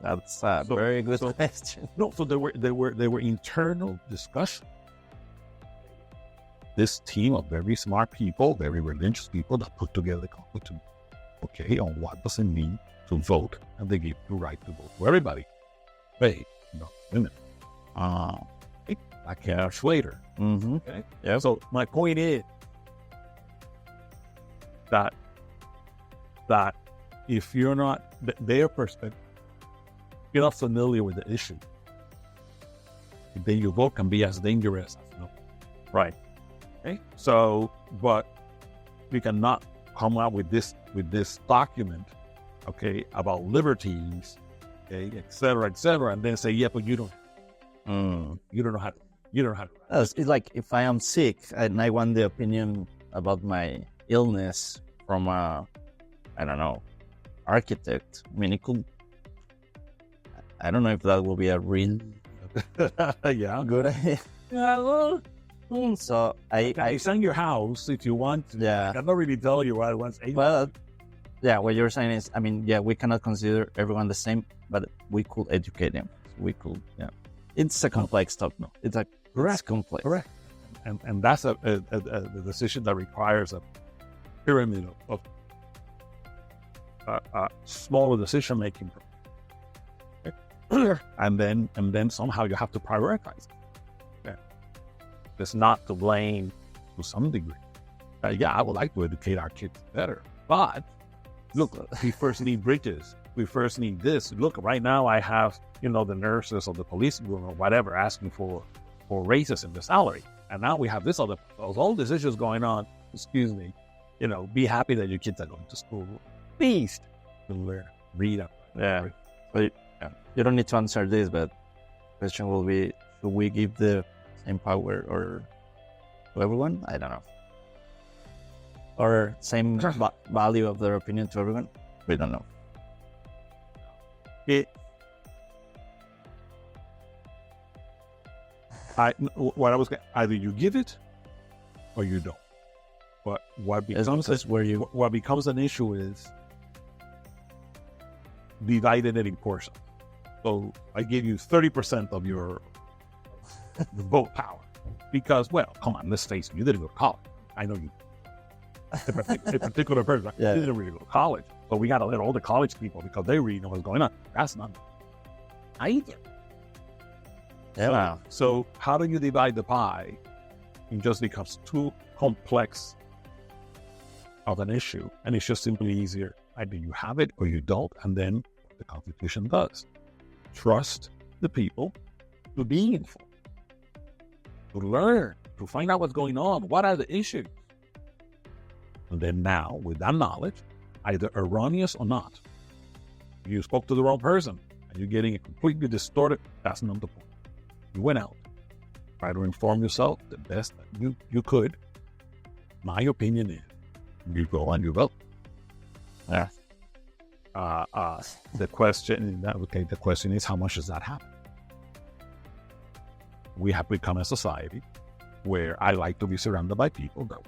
That's a very good question. No, so there were internal discussions. This team of very smart people, very religious people that put together the conclusion, on what does it mean to vote, and they give the right to vote for everybody. Hey, not women. Black cash later. Okay. Yeah. So my point is that if you're not their perspective, you're not familiar with the issue, then your vote can be as dangerous as no. Right. Okay. So, but we cannot come out with this document, about liberties, et cetera, and then say, but you don't know how to. It's like if I am sick and I want the opinion about my illness from architect. I mean, it could. I don't know if that will be a real good idea. So I send your house if you want to. Yeah. I cannot really tell you what I want. But what you're saying is, we cannot consider everyone the same, but we could educate them. We could, It's a complex topic. No, it's complex. Correct. And that's a decision that requires a pyramid of smaller decision making. And then somehow you have to prioritize it. It's not to blame to some degree. I would like to educate our kids better, but look, we first need bridges. We first need this. Look, right now I have, the nurses or the police or whatever asking for raises in the salary. And now we have this all these issues going on. Excuse me. Be happy that your kids are going to school. Please learn, read up. Yeah. But you don't need to answer this, but the question will be, should we give the same power or to everyone? I don't know. Or same value of their opinion to everyone? We don't know. Either you give it or you don't. But what becomes an issue is divided it in portions. So I give you 30% of your vote power because, come on, let's face it, you didn't go to college. I know you. A particular person, you didn't really go to college, but we got to let all the college people because they really know what's going on. That's not either. Yeah. So how do you divide the pie? It just becomes too complex of an issue, and it's just simply easier. Either you have it or you don't, and then the Constitution does. Trust the people to be informed, to learn, to find out what's going on. What are the issues? And then now, with that knowledge, either erroneous or not, you spoke to the wrong person and you're getting it completely distorted. That's not the point. You went out, try to inform yourself the best that you could. My opinion is, you go and you vote. Yeah. The question is, how much does that happen? We have become a society where I like to be surrounded by people that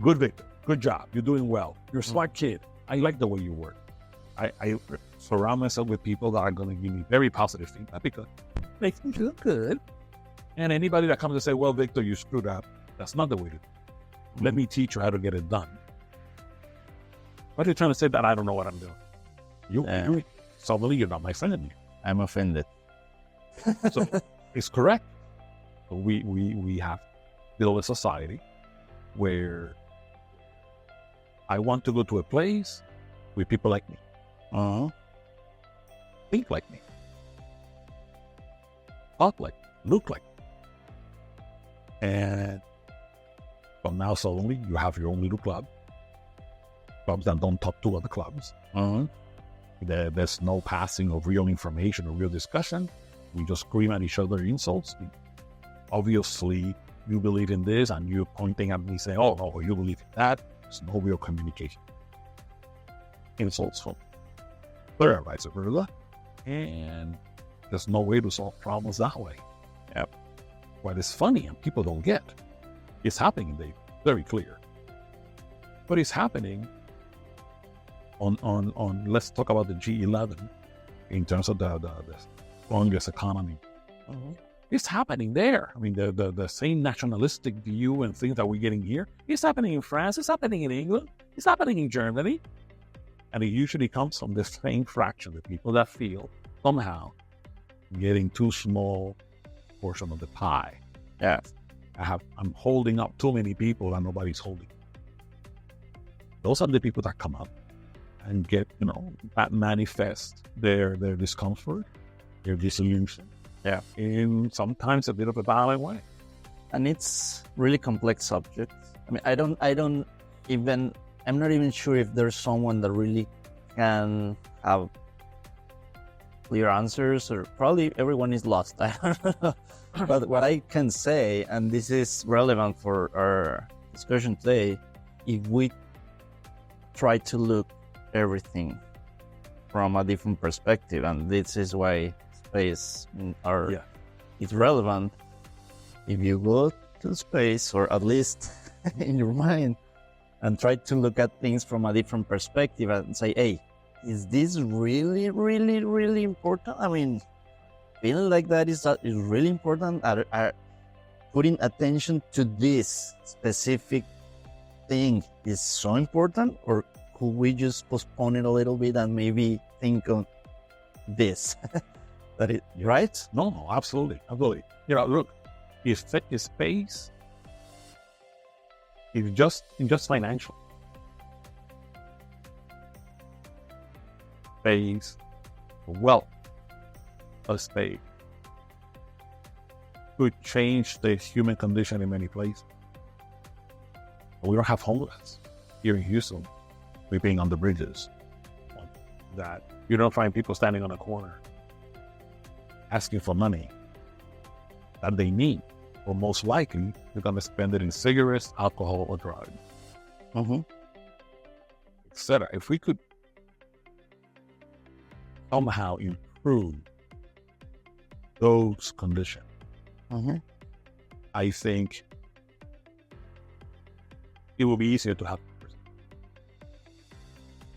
good victim. good job. You're doing well. You're a smart kid. I like the way you work. I surround myself with people that are going to give me very positive feedback because it makes me feel good. And anybody that comes and say, well, Victor, you screwed up, that's not the way to do it. Let me teach you how to get it done. What are you trying to say that I don't know what I'm doing? You suddenly you're not my friend anymore. I'm offended. So it's correct. So we have to build a society where I want to go to a place with people like me. Think like me. Talk like me. Look like me. And from now suddenly you have your own little club. Clubs that don't talk to other clubs. There's no passing of real information or real discussion. We just scream at each other insults. Obviously, you believe in this, and you're pointing at me saying, oh, no, you believe in that. There's no real communication. Insults from there, vice versa. And there's no way to solve problems that way. Yep. What is funny and people don't get, it's happening, Dave, very clear. But it's happening on let's talk about the G11 in terms of the strongest economy. It's happening there. I mean, the same nationalistic view and things that we're getting here, it's happening in France, it's happening in England, it's happening in Germany. And it usually comes from the same fraction of people that feel somehow getting too small portion of the pie. Yeah. I'm holding up too many people and nobody's holding. Those are the people that come up and get, that manifest their discomfort, their disillusion. Yeah. In sometimes a bit of a violent way. And it's really complex subject. I mean, I'm not even sure if there's someone that really can have clear answers, or probably everyone is lost. I don't know. But what I can say, and this is relevant for our discussion today, if we try to look everything from a different perspective, and this is why space is relevant. If you go to space, or at least in your mind, and try to look at things from a different perspective and say, hey, is this really, really, really important? I mean, feeling like that is really important. Are putting attention to this specific thing is so important? Or could we just postpone it a little bit and maybe think on this? Right? No, absolutely. Look, if space is just financial. Space, wealth of space could change the human condition in many places. We don't have homeless here in Houston, sleeping on the bridges. That you don't find people standing on a corner asking for money that they need, or most likely they're going to spend it in cigarettes, alcohol, or drugs, etc. If we could somehow improve those conditions, I think it will be easier to have a conversation.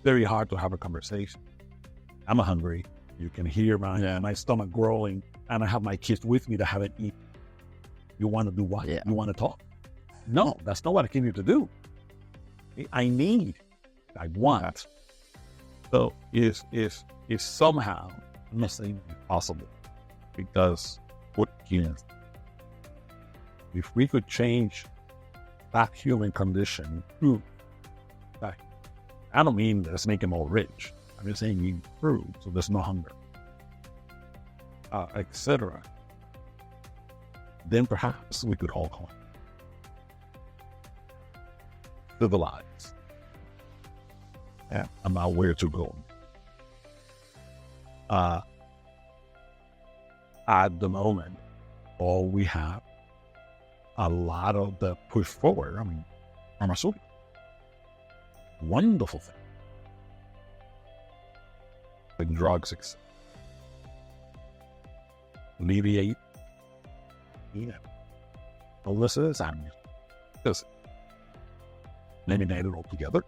Very hard to have a conversation. I'm hungry. You can hear my stomach growling, and I have my kids with me that haven't eaten. You want to do what? Yeah. You want to talk? No, that's not what I came here to do. I want. So if somehow, I'm not saying impossible, because if we could change that human condition, I don't mean let's make them all rich. I'm just saying improve so there's no hunger, etc. Then perhaps we could all come civilized about where to go. At the moment, all we have a lot of the push forward. I mean, pharmaceutical, wonderful thing. Like drugs, alleviate illnesses and eliminate it altogether.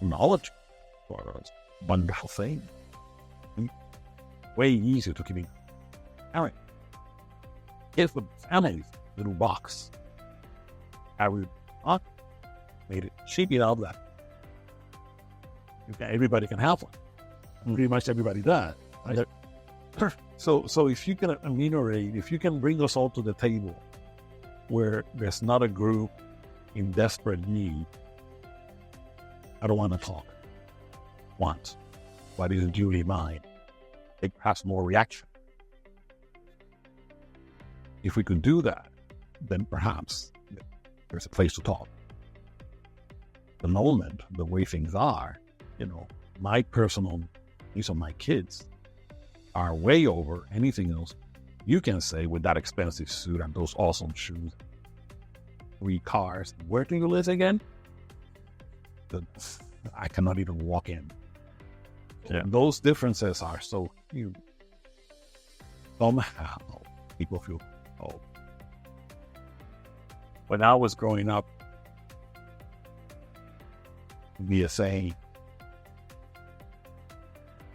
Knowledge was a wonderful thing. Way easier to keep in. All right. Here's the family's little box. I would made it cheap enough that everybody can have one. Pretty much everybody does. Right? So if you can enumerate, if you can bring us all to the table where there's not a group in desperate need, I don't want to talk. Want what is duly mine. It has more reaction. If we could do that, then perhaps there's a place to talk. The moment, the way things are, my personal needs of my kids are way over anything else you can say with that expensive suit and those awesome shoes, 3 cars. Where do you live again? I cannot even walk in. Yeah. Those differences are so huge. Somehow people feel old. When I was growing up, we are saying,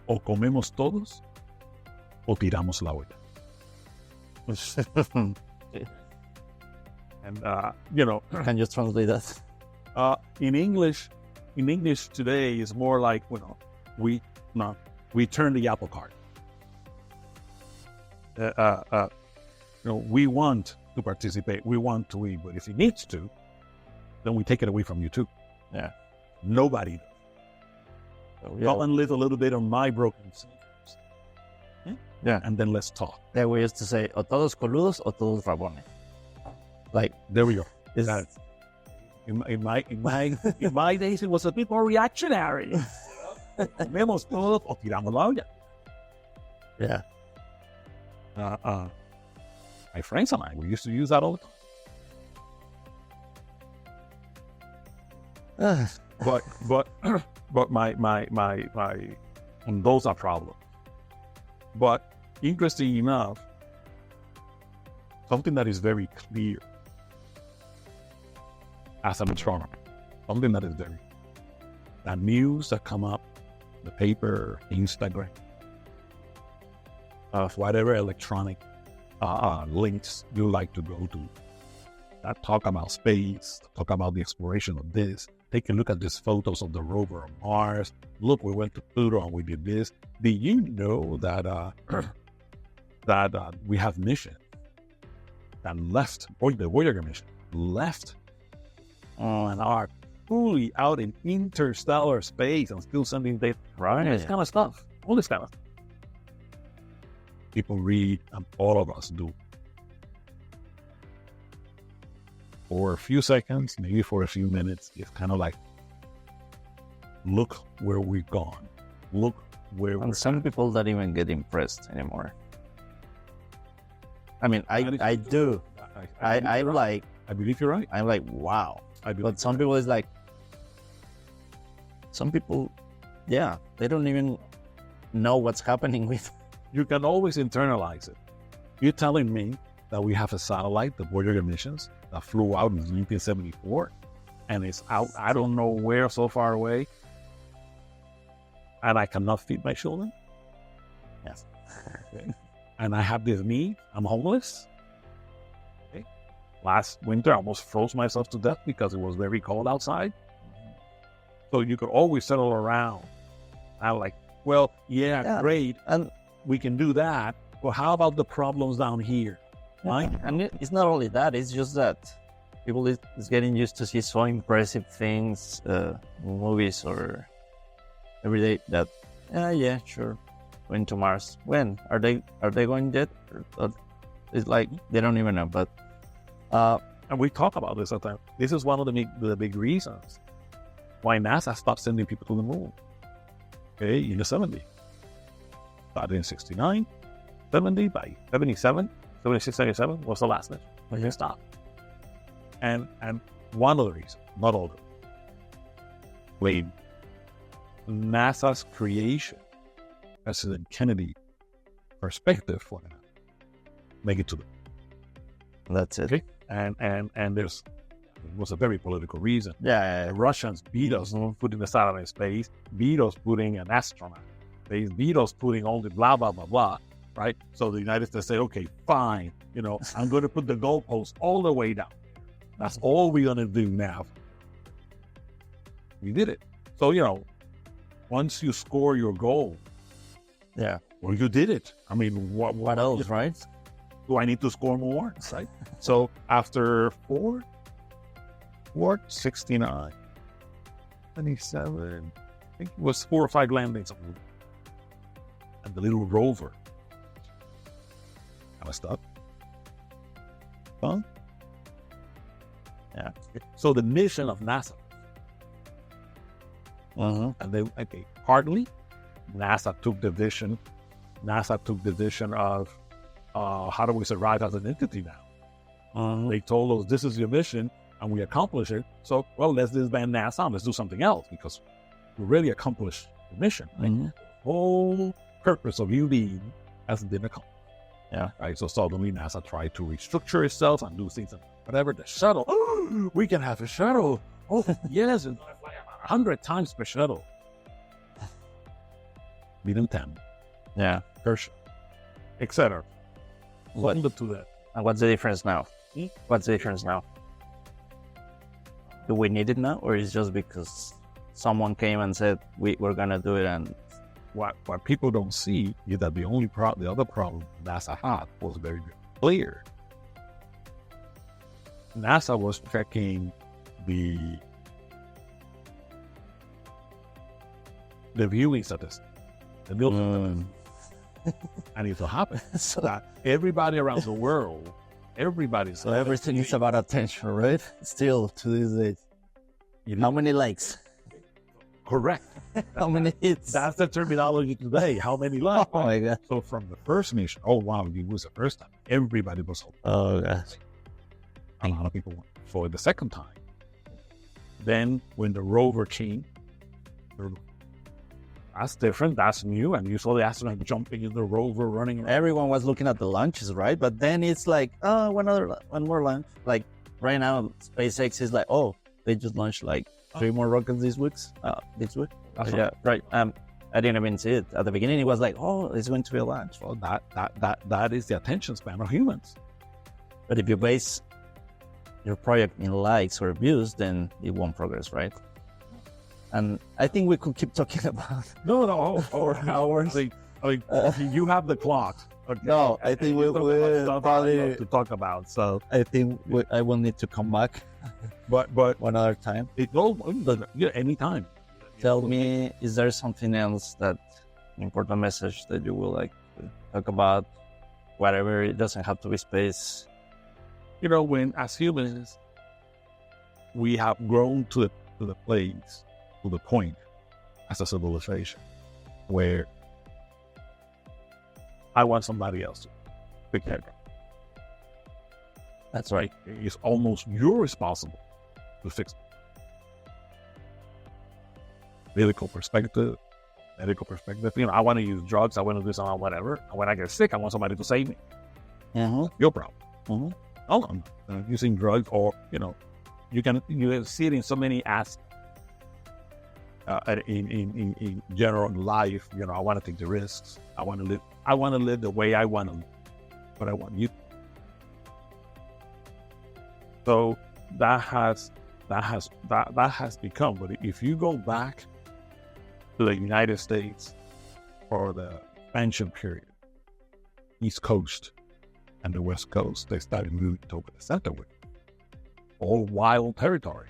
o comemos todos, o tiramos la olla. And, Can you translate that? In English today is more like, we turn the apple cart. We want to participate. We want to eat, but if he needs to, then we take it away from you too. Yeah. Nobody does. So, Go and live a little bit on my broken symptoms. Yeah. And then let's talk. Yeah, we used to say, o todos coludos o todos rabones. Like, there we go. In my days, it was a bit more reactionary. Comemos todos o tiramos la olla. Yeah. My friends and I, we used to use that all the time. But my and those are problems. But interesting enough, something that is very clear as an astronomer, something that is that news that come up, the paper, Instagram, whatever electronic links you like to go to, that talk about space, talk about the exploration of this. Take a look at these photos of the rover on Mars. Look, we went to Pluto and we did this. Did you know that we have missions that left, or the Voyager mission left, and are fully out in interstellar space and still sending data? Right. This kind of stuff. All this kind of stuff. People read, and all of us do. For a few seconds, maybe for a few minutes, it's kind of like, look where we've gone. Look where we're And some people don't even get impressed anymore. I mean, I do. I'm like, I believe you're right. I'm like, wow. But some people is like, some people, yeah, they don't even know what's happening with. You can always internalize it. You're telling me that we have a satellite, the Voyager missions, that flew out in 1974, and it's out, I don't know where, so far away, and I cannot feed my children? Yes. Okay. And I have this need, I'm homeless. Okay. Last winter, I almost froze myself to death because it was very cold outside. So you could always settle around. I'm like, well, yeah, great, and we can do that, but how about the problems down here? Right? And it's not only that, it's just that people is getting used to see so impressive things, movies or every day that, yeah, sure, going to Mars. When? Are they going yet? It's like, they don't even know, but... and we talk about this at times. This is one of the big reasons why NASA stopped sending people to the moon. Okay, in the 70s. Started in 69, 70, by 77, 76, 77 was the last mission. They stopped. And one of the reasons, not all of them, blame NASA's creation, President Kennedy perspective for NASA, make it to them. That's it. Okay? And it was a very political reason. Yeah. The Russians beat us putting the satellite in space, beat us putting an astronaut, they beat us putting all the blah, blah, blah, blah, right? So the United States say, okay, fine, I'm going to put the goalpost all the way down. That's all we're going to do now. We did it. So, once you score your goal, Yeah. well, you did it. I mean, What else, right? do I need to score more? Right? So after 69, 27, I think it was 4 or 5 landings. And the little rover kind of stuck. Huh? Yeah. So the mission of NASA, Uh-huh. and they, okay, partly, NASA took the vision of how do we survive as an entity now? Uh-huh. They told us this is your mission, and we accomplished it. So, well, let's disband NASA and let's do something else because we really accomplished the mission. Right? Mhm. The whole purpose of you being hasn't been accomplished. Yeah. Right. So suddenly NASA tried to restructure itself and do things and whatever. The shuttle, oh, we can have a shuttle. Oh, yes, it's gonna fly about 100 times per shuttle. Medium 10, Yeah. Herschel, etc. What? Led to that. And what's the difference now? What's the difference now? Do we need it now, or is it just because someone came and said we're gonna do it? And What people don't see is that the other problem NASA had was very clear. NASA was checking the viewing statistics, the Nielsen statistics. And it so happens so, that everybody around the world, so everything is about attention, right? Still to this day. How many likes? correct. How many hits? That's the terminology today. How many likes? Oh my god. So from the first mission, oh wow, it was the first time. Everybody was hoping. Oh gosh. A lot of people went. For the second time, then when the rover came, that's different. That's new. And you saw the astronaut jumping in the rover, running around. Everyone was looking at the launches, right? But then it's like, oh, one more launch. Like right now, SpaceX is like, oh, they just launched like 3 more rockets this week. That's Yeah, right. I didn't even see it at the beginning. It was like, oh, it's going to be a launch. Well, that is the attention span of humans. But if you base your project in likes or views, then it won't progress, right? And I think we could keep talking about No, for hours. You have the clock. Okay. No, I think we will probably to talk about. So, I think I will need to come back but one other time. Anytime. Tell me, is there something else that important message that you would like to talk about? Whatever, it doesn't have to be space. When as humans, we have grown to the place, to the point, as a civilization, where I want somebody else to take care of it. That's right. It's almost you're responsible to fix it. Medical perspective. I want to use drugs. I want to do something, whatever. And when I get sick, I want somebody to save me. Mm-hmm. Your problem. Mm-hmm. I'm using drugs, or you can see it in so many aspects. In general life, I want to take the risks. I want to live the way I want to live, but I want you. So that has become. But if you go back to the United States for the expansion period, East Coast and the West Coast, they started moving toward the center with all wild territory,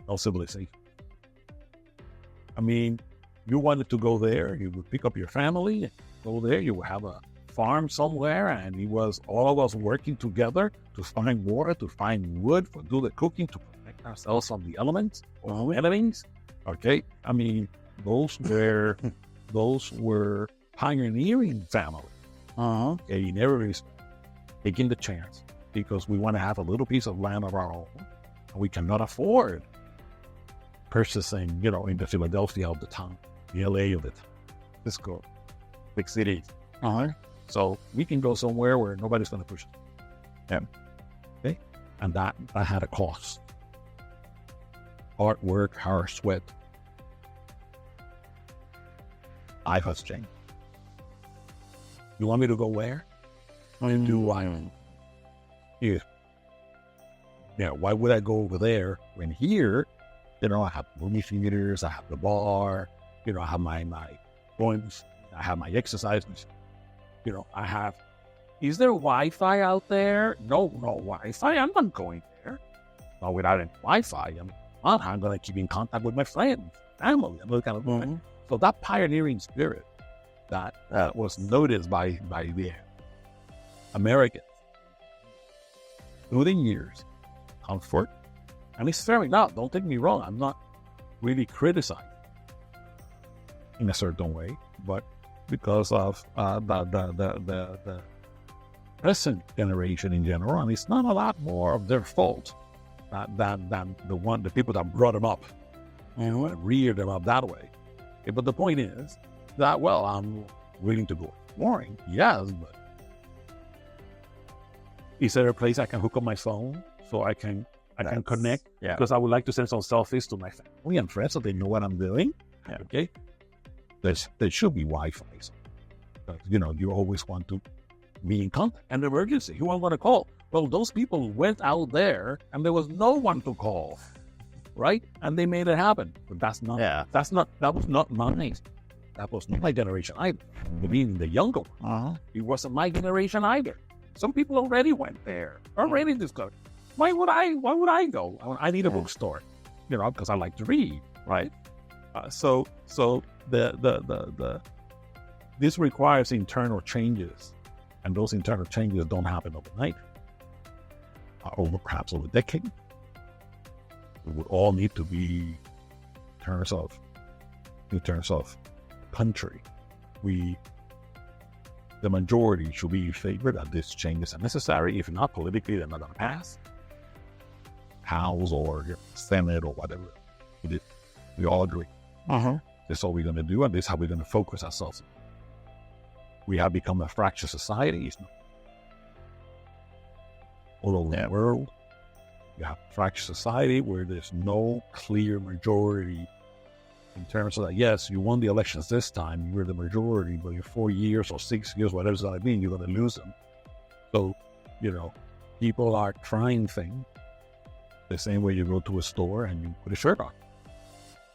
no civilization. I mean, you wanted to go there, you would pick up your family, and go there, you would have a farm somewhere, and it was all of us working together to find water, to find wood, to do the cooking, to protect ourselves from the elements or enemies. Okay? I mean, those were pioneering families. Okay, in every respect, taking the chance because we want to have a little piece of land of our own, and we cannot afford purchasing, in the Philadelphia of the time, the LA of the time, Cisco, big cities. So we can go somewhere where nobody's going to push us. Yeah. And that had a cost. Hard work, hard sweat. Life has changed. You want me to go where? Do I? Here. Yeah, why would I go over there when here, I have movie theaters, I have the bar, I have my points, I have my exercises, I have. Is there Wi-Fi out there? No Wi-Fi. I'm not going there. Not without any Wi-Fi. I'm going to keep in contact with my friends, family, and those kind of things. So that pioneering spirit that was noticed by the Americans through the years, comfort, and it's fair enough. Don't take me wrong. I'm not really criticizing in a certain way, but because of the present generation in general, and it's not a lot more of their fault than the people that brought them up and reared them up that way. But the point is that, well, I'm willing to go exploring, yes, but is there a place I can hook up my phone so I can connect? Yeah. Because I would like to send some selfies to my family and friends so they know what I'm doing. Yeah. Okay. There should be Wi-Fi. You always want to be in contact. An emergency, who I'm going to call? Well, those people went out there and there was no one to call, right? And they made it happen. But that was not mine. That was not my generation either. Meaning the younger one. It wasn't my generation either. Some people already went there, already discovered. Why would I go? I need a bookstore, because I like to read, right? So this requires internal changes, and those internal changes don't happen overnight. Perhaps over a decade. We would all need to be, in terms of country, the majority should be in favor that these changes are necessary. If not politically, they're not going to pass. House or Senate or whatever it is. We all agree. This is all we're going to do, and this is how we're going to focus ourselves. We have become a fractured society. All over the world, you have a fractured society where there's no clear majority in terms of that. Yes, you won the elections this time, you're the majority, but in 4 years or 6 years, whatever it's going to be, you're going to lose them. So, people are trying things the same way you go to a store and you put a shirt on.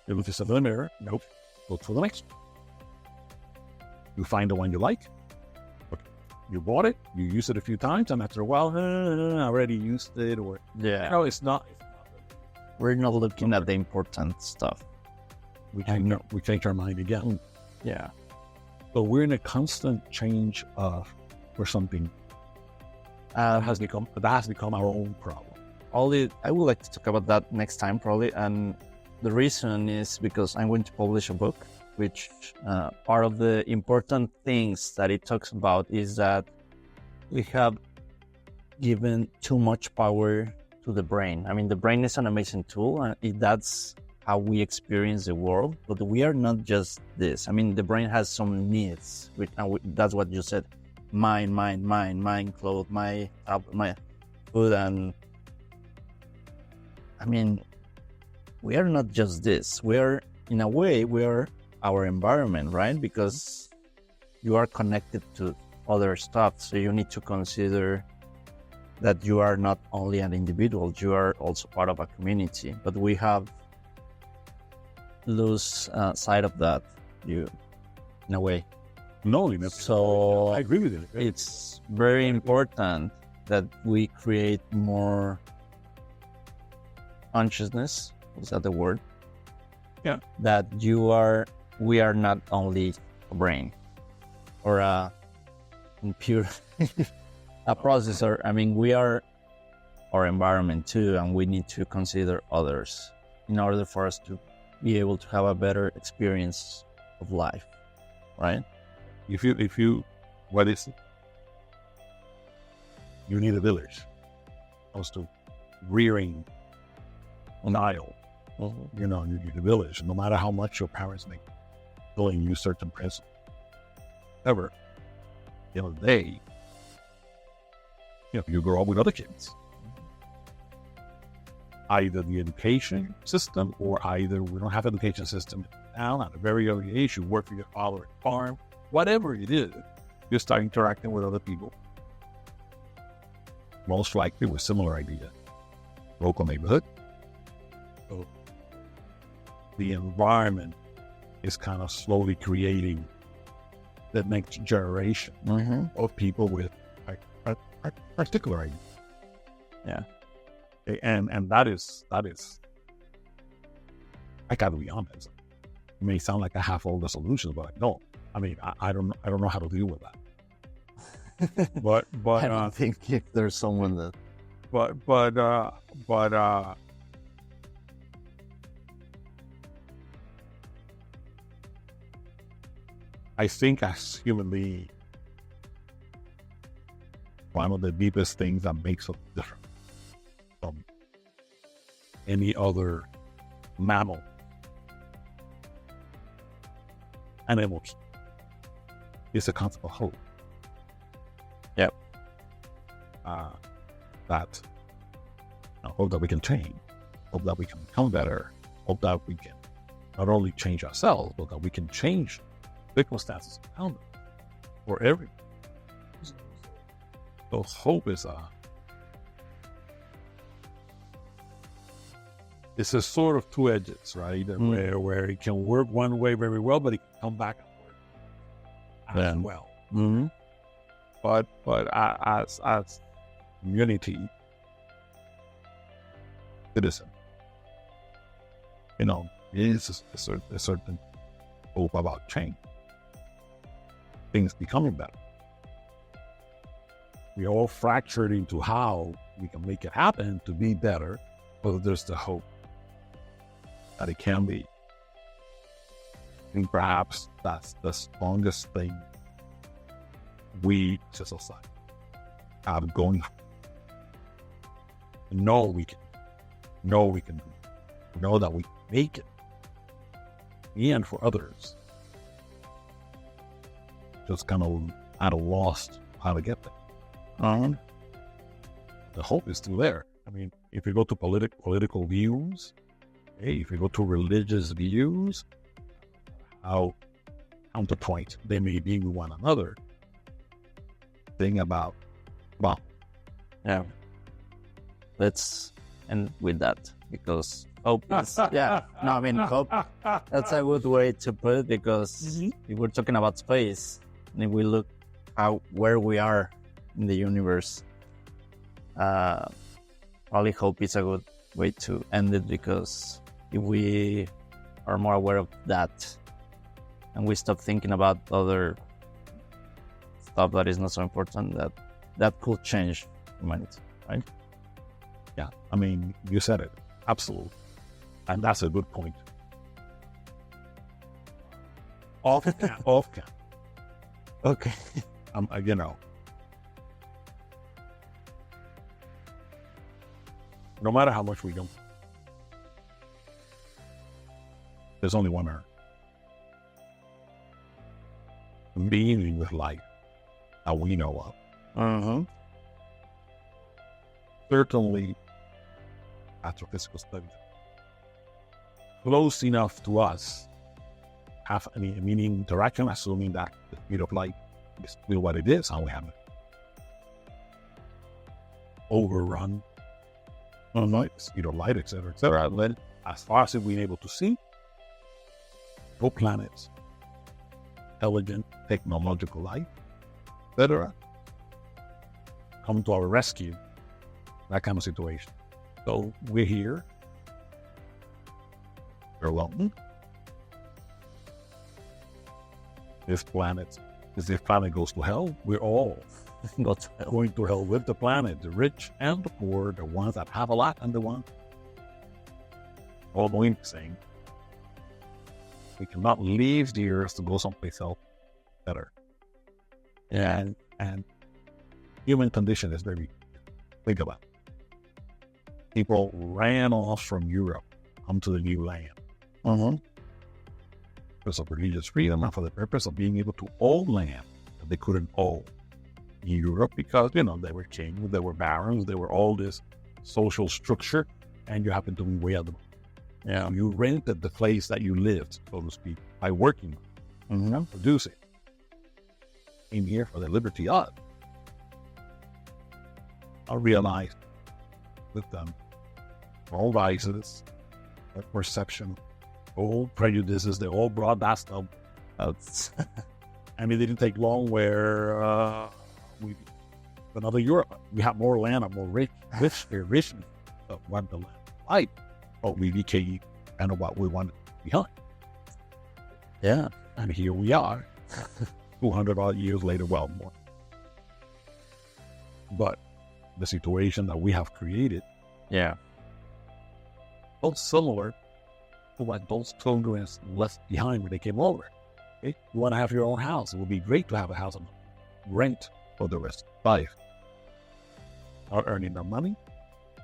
You look yourself in the mirror, nope, look for the next one. You find the one you like. You bought it, you use it a few times, and after a while, I already used it, or it's not. We're not looking at the important stuff. We change our mind again. Yeah. So we're in a constant change for something that has become our own problem. I would like to talk about that next time probably, and the reason is because I'm going to publish a book, which part of the important things that it talks about is that we have given too much power to the brain. I mean, the brain is an amazing tool, and that's how we experience the world, but we are not just this. I mean, the brain has some needs, that's what you said. Mind, clothes, my food, and I mean, we are not just this. We are our environment, right? Because you are connected to other stuff. So you need to consider that you are not only an individual, you are also part of a community. But we have lose sight of that, in a way. No, so I agree with you. It's very important that we create more consciousness. Is that the word? Yeah. That we are not only a brain or a computer, a processor. I mean, we are our environment too, and we need to consider others in order for us to be able to have a better experience of life, right? What is it? You need a village. As to rearing an child. You need a village. No matter how much your parents make, telling you certain principles. However, at the end of the day, you grow up with other kids. either the education system or either we don't have education system down at a very early age. You work for your father at a farm, whatever it is, you start interacting with other people. Most likely with similar ideas. Local neighborhood. So the environment is kind of slowly creating the next generation of people with a particular idea. Yeah. And that is, I gotta be honest. It may sound like I have all the solutions, but I don't. I mean, I don't know how to deal with that. But I don't think if there's someone that. But I think as human beings, one of the deepest things that makes us different from any other mammal animals is the concept of hope. Yep. That hope that we can change, hope that we can become better, hope that we can not only change ourselves, but that we can change circumstances around us for everyone. So hope is it's a sort of two edges, right? Where it can work one way very well, but it can come back and work as well. Mm-hmm. But as community citizen, it is a certain hope about change, things becoming better. We are all fractured into how we can make it happen to be better, but there's the hope that it can be. And perhaps that's the strongest thing we as a society have going. Know we can know that we can make it, and for others, just kind of at a loss how to get there. The hope is still there. I mean, if you go to political views, if you go to religious views, how counterpoint they may be with one another. Thing about, well, yeah. Let's end with that because hope is, hope, that's a good way to put it because if we're talking about space, and if we look where we are in the universe, probably hope is a good way to end it because if we are more aware of that and we stop thinking about other stuff that is not so important, that could change humanity, right? Yeah, I mean, you said it. Absolutely. And that's a good point. Off cam. Okay. No matter how much we don't, there's only one Earth. Being with life that we know of. Certainly, astrophysical studies, close enough to us, have any meaning interaction, assuming that the speed of light is still what it is, and we haven't overrun the speed of light, etc., etc. Then, as far as we've been able to see, no planets, intelligent, technological life, etc., come to our rescue. That kind of situation. So we're here. We're alone. If the planet goes to hell, we're all going to hell with the planet. The rich and the poor, the ones that have a lot and the ones all going the same. We cannot leave the earth to go someplace else better. Yeah. And human condition is very, think about it. People ran off from Europe, come to the new land. Because of religious freedom and for the purpose of being able to own land that they couldn't own in Europe because, they were kings, they were barons, they were all this social structure. and you happen to be way at the moment. Yeah. You rented the place that you lived, so to speak, by working and producing. Came here for the liberty of. I realized with them, all vices, all perception, all prejudices, they all brought that stuff. And it didn't take long where we another Europe. We have more land and more richness of what the land like. But we became kind of what we wanted behind. Yeah. And here we are, 200 odd years later, well, more. But the situation that we have created, Yeah. both similar to what those children left behind when they came over. Okay? You want to have your own house. It would be great to have a house on rent for the rest of life. Are earning their money,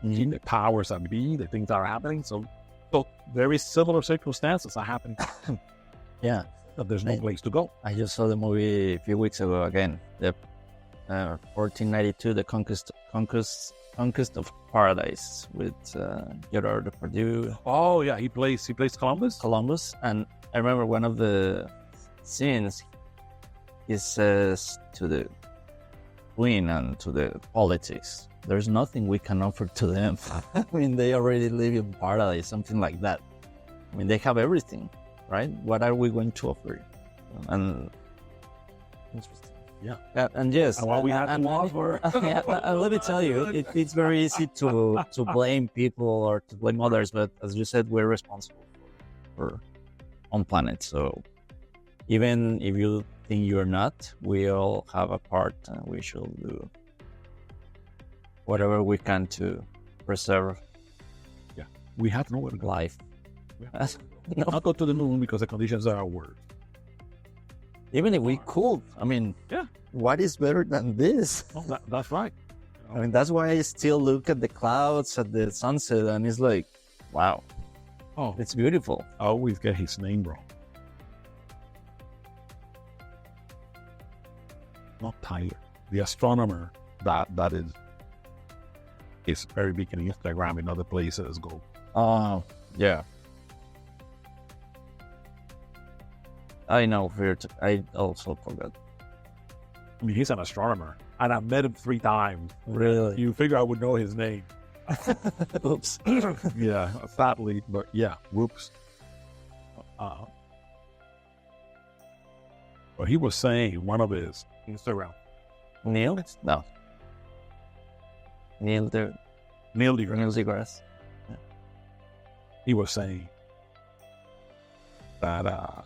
the powers that be, the things that are happening. So very similar circumstances are happening. Yeah. But there's no place to go. I just saw the movie a few weeks ago again. The 1492, The Conquest of Paradise with Gerard Depardieu. Oh yeah, he plays Columbus. And I remember one of the scenes, he says to the queen and to the politics, there's nothing we can offer to them. I mean, they already live in paradise, something like that. I mean, they have everything, right? What are we going to offer? And interesting. Yeah. And yes, and what we have to offer. And let me tell you, it's very easy to blame people or to blame others, but as you said, we're responsible for on planet. So even if you think you're not, we all have a part, and we should do whatever we can to preserve. Yeah, we have nowhere to go. Life. Not go to the moon because the conditions are worse. Even if we could, I mean, what is better than this? Oh, that's right. I mean, that's why I still look at the clouds at the sunset, and it's like, wow, it's beautiful. I always get his name wrong. Not Tyler, the astronomer that is very big in Instagram and other places. Go. Yeah. I know. I also forgot. I mean, he's an astronomer, and I've met him 3 times. Really? You figure I would know his name? Oops. Yeah, sadly, but yeah, whoops. But he was saying one of his Instagram. Neil? No. Neil deGrasse. Yeah. He was saying that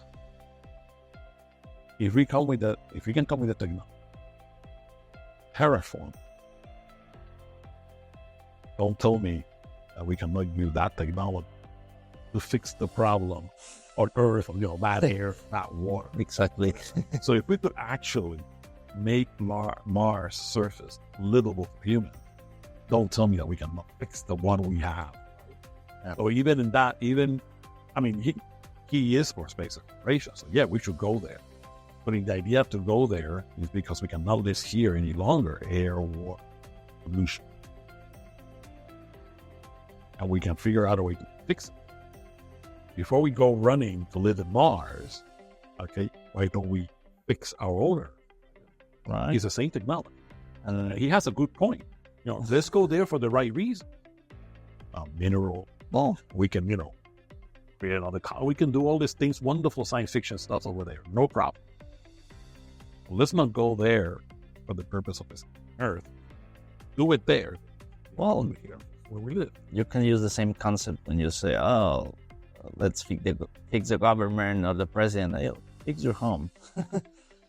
if we can come with the technology, terraform, don't tell me that we cannot use that technology to fix the problem on Earth of bad air, bad water. Exactly. So if we could actually make Mars surface livable for humans, don't tell me that we cannot fix the one we have. Yeah. So even in that, I mean, he is for space exploration. So yeah, we should go there. But the idea to go there is because we cannot live here any longer, air, water, pollution. And we can figure out a way to fix it. Before we go running to live in Mars, okay, why don't we fix our own Earth? Right. It's the same technology. And he has a good point. Let's go there for the right reason. Mineral. Well, we can, create another car. We can do all these things, wonderful science fiction stuff over there. No problem. Let's not go there for the purpose of this Earth. Do it there. Well, here, where we live. You can use the same concept when you say, let's fix the government or the president. Hey, fix your home.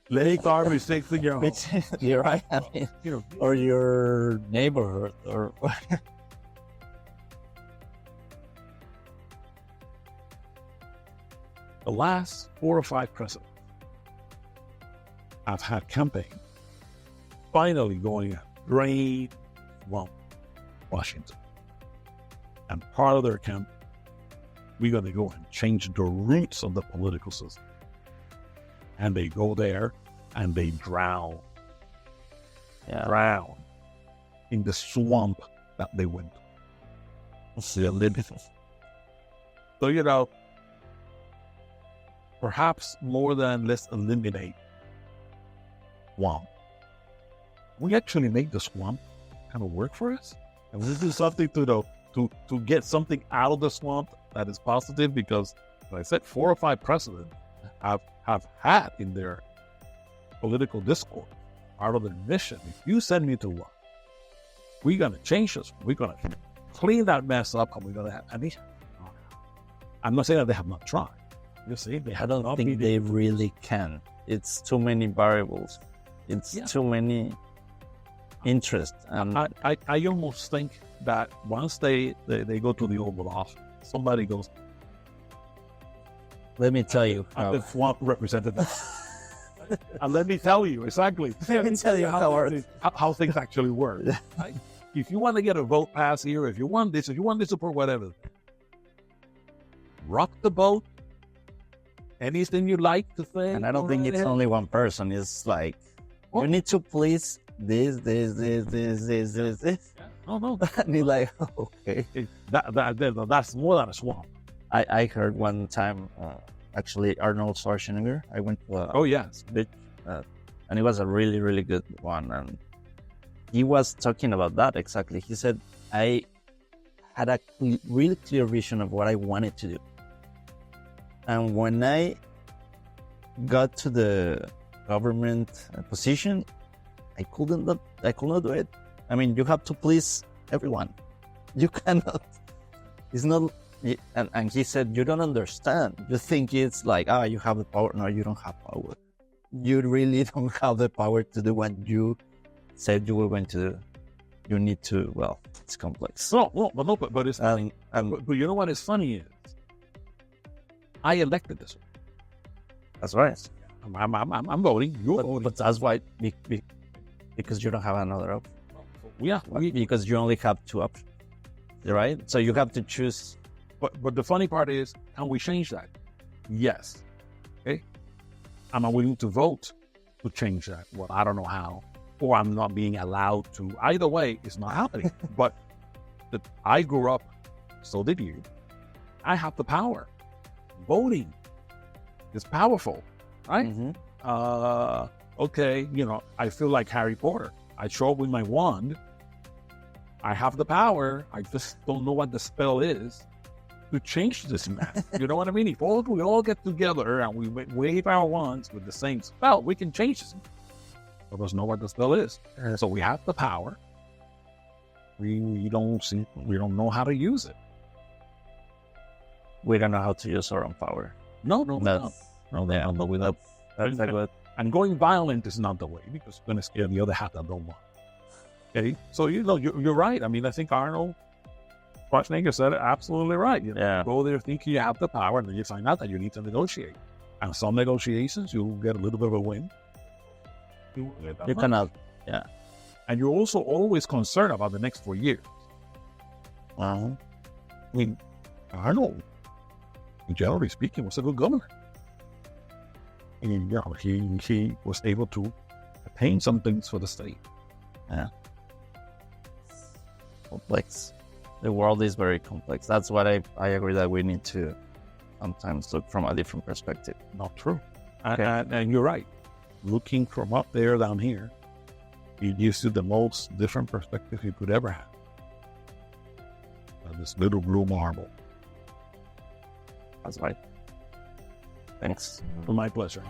Let garbage fix your home. You're right. I mean, or your neighborhood. Or the last 4 or 5 presidents I've had campaign finally going great well Washington. And part of their campaign, we're going to go and change the roots of the political system. And they go there and they drown in the swamp that they went to. See a little. So, you know, perhaps more than let's eliminate swamp, we actually make the swamp kind of work for us. And we do something to get something out of the swamp that is positive, because, like I said, 4 or 5 presidents have had in their political discourse part of their mission. If you send me to one, we're going to change this. We're going to clean that mess up, and we're going to have. I'm not saying that they have not tried. You see, I don't think they really can. It's too many variables. It's too many interests. I almost think that once they go to the Oval Office, somebody goes, let me tell you the swamp representative. And let me tell you exactly. Let me tell you how things actually work. Right? If you want to get a vote passed here, if you want this support, whatever, rock the boat. Anything you like to say. And I don't think it's only one person. It's like, you need to please this. No. And you're like, okay. That's more than a swamp. I heard one time, actually, Arnold Schwarzenegger. I went to a speech, and it was a really, really good one. And he was talking about that exactly. He said, I had a really clear vision of what I wanted to do. And when I got to the government position, I could not do it. I mean, you have to please everyone. You cannot. It's not. And he said, you don't understand. You think it's like, you have the power. No, you don't have power. You really don't have the power to do what you said you were going to do. You need to. Well, it's complex. But it's. But you know what is funny is, I elected this one. That's right. I'm voting. You're voting. But that's why, because you don't have another option. Yeah. Because you only have 2 options, right? So you have to choose. But the funny part is, can we change that? Yes. Okay. Am I willing to vote to change that? Well, I don't know how. Or I'm not being allowed to. Either way, it's not happening. But I grew up, so did you. I have the power. Voting is powerful, right? Mm-hmm. Okay, I feel like Harry Potter. I show up with my wand. I have the power. I just don't know what the spell is to change this mess. You know what I mean? If we all get together and we wave our wands with the same spell, we can change this. But let's know what the spell is. So we have the power. We don't know how to use it. We don't know how to use our own power. No. That's a good. And going violent is not the way, because you're going to scare the other half that don't want. Okay, so you're right. I mean, I think Arnold Schwarzenegger said it absolutely right. You go there thinking you have the power, and then you find out that you need to negotiate. And some negotiations, you'll get a little bit of a win. You cannot, And you're also always concerned about the next 4 years. Uh-huh. I mean, Arnold, generally speaking, was a good governor. And he was able to attain some things for the state. Yeah. Complex. The world is very complex. That's what I agree that we need to sometimes look from a different perspective. Not true. And you're right. Looking from up there down here, it gives you the most different perspective you could ever have. This little blue marble. That's right. Thanks. My pleasure.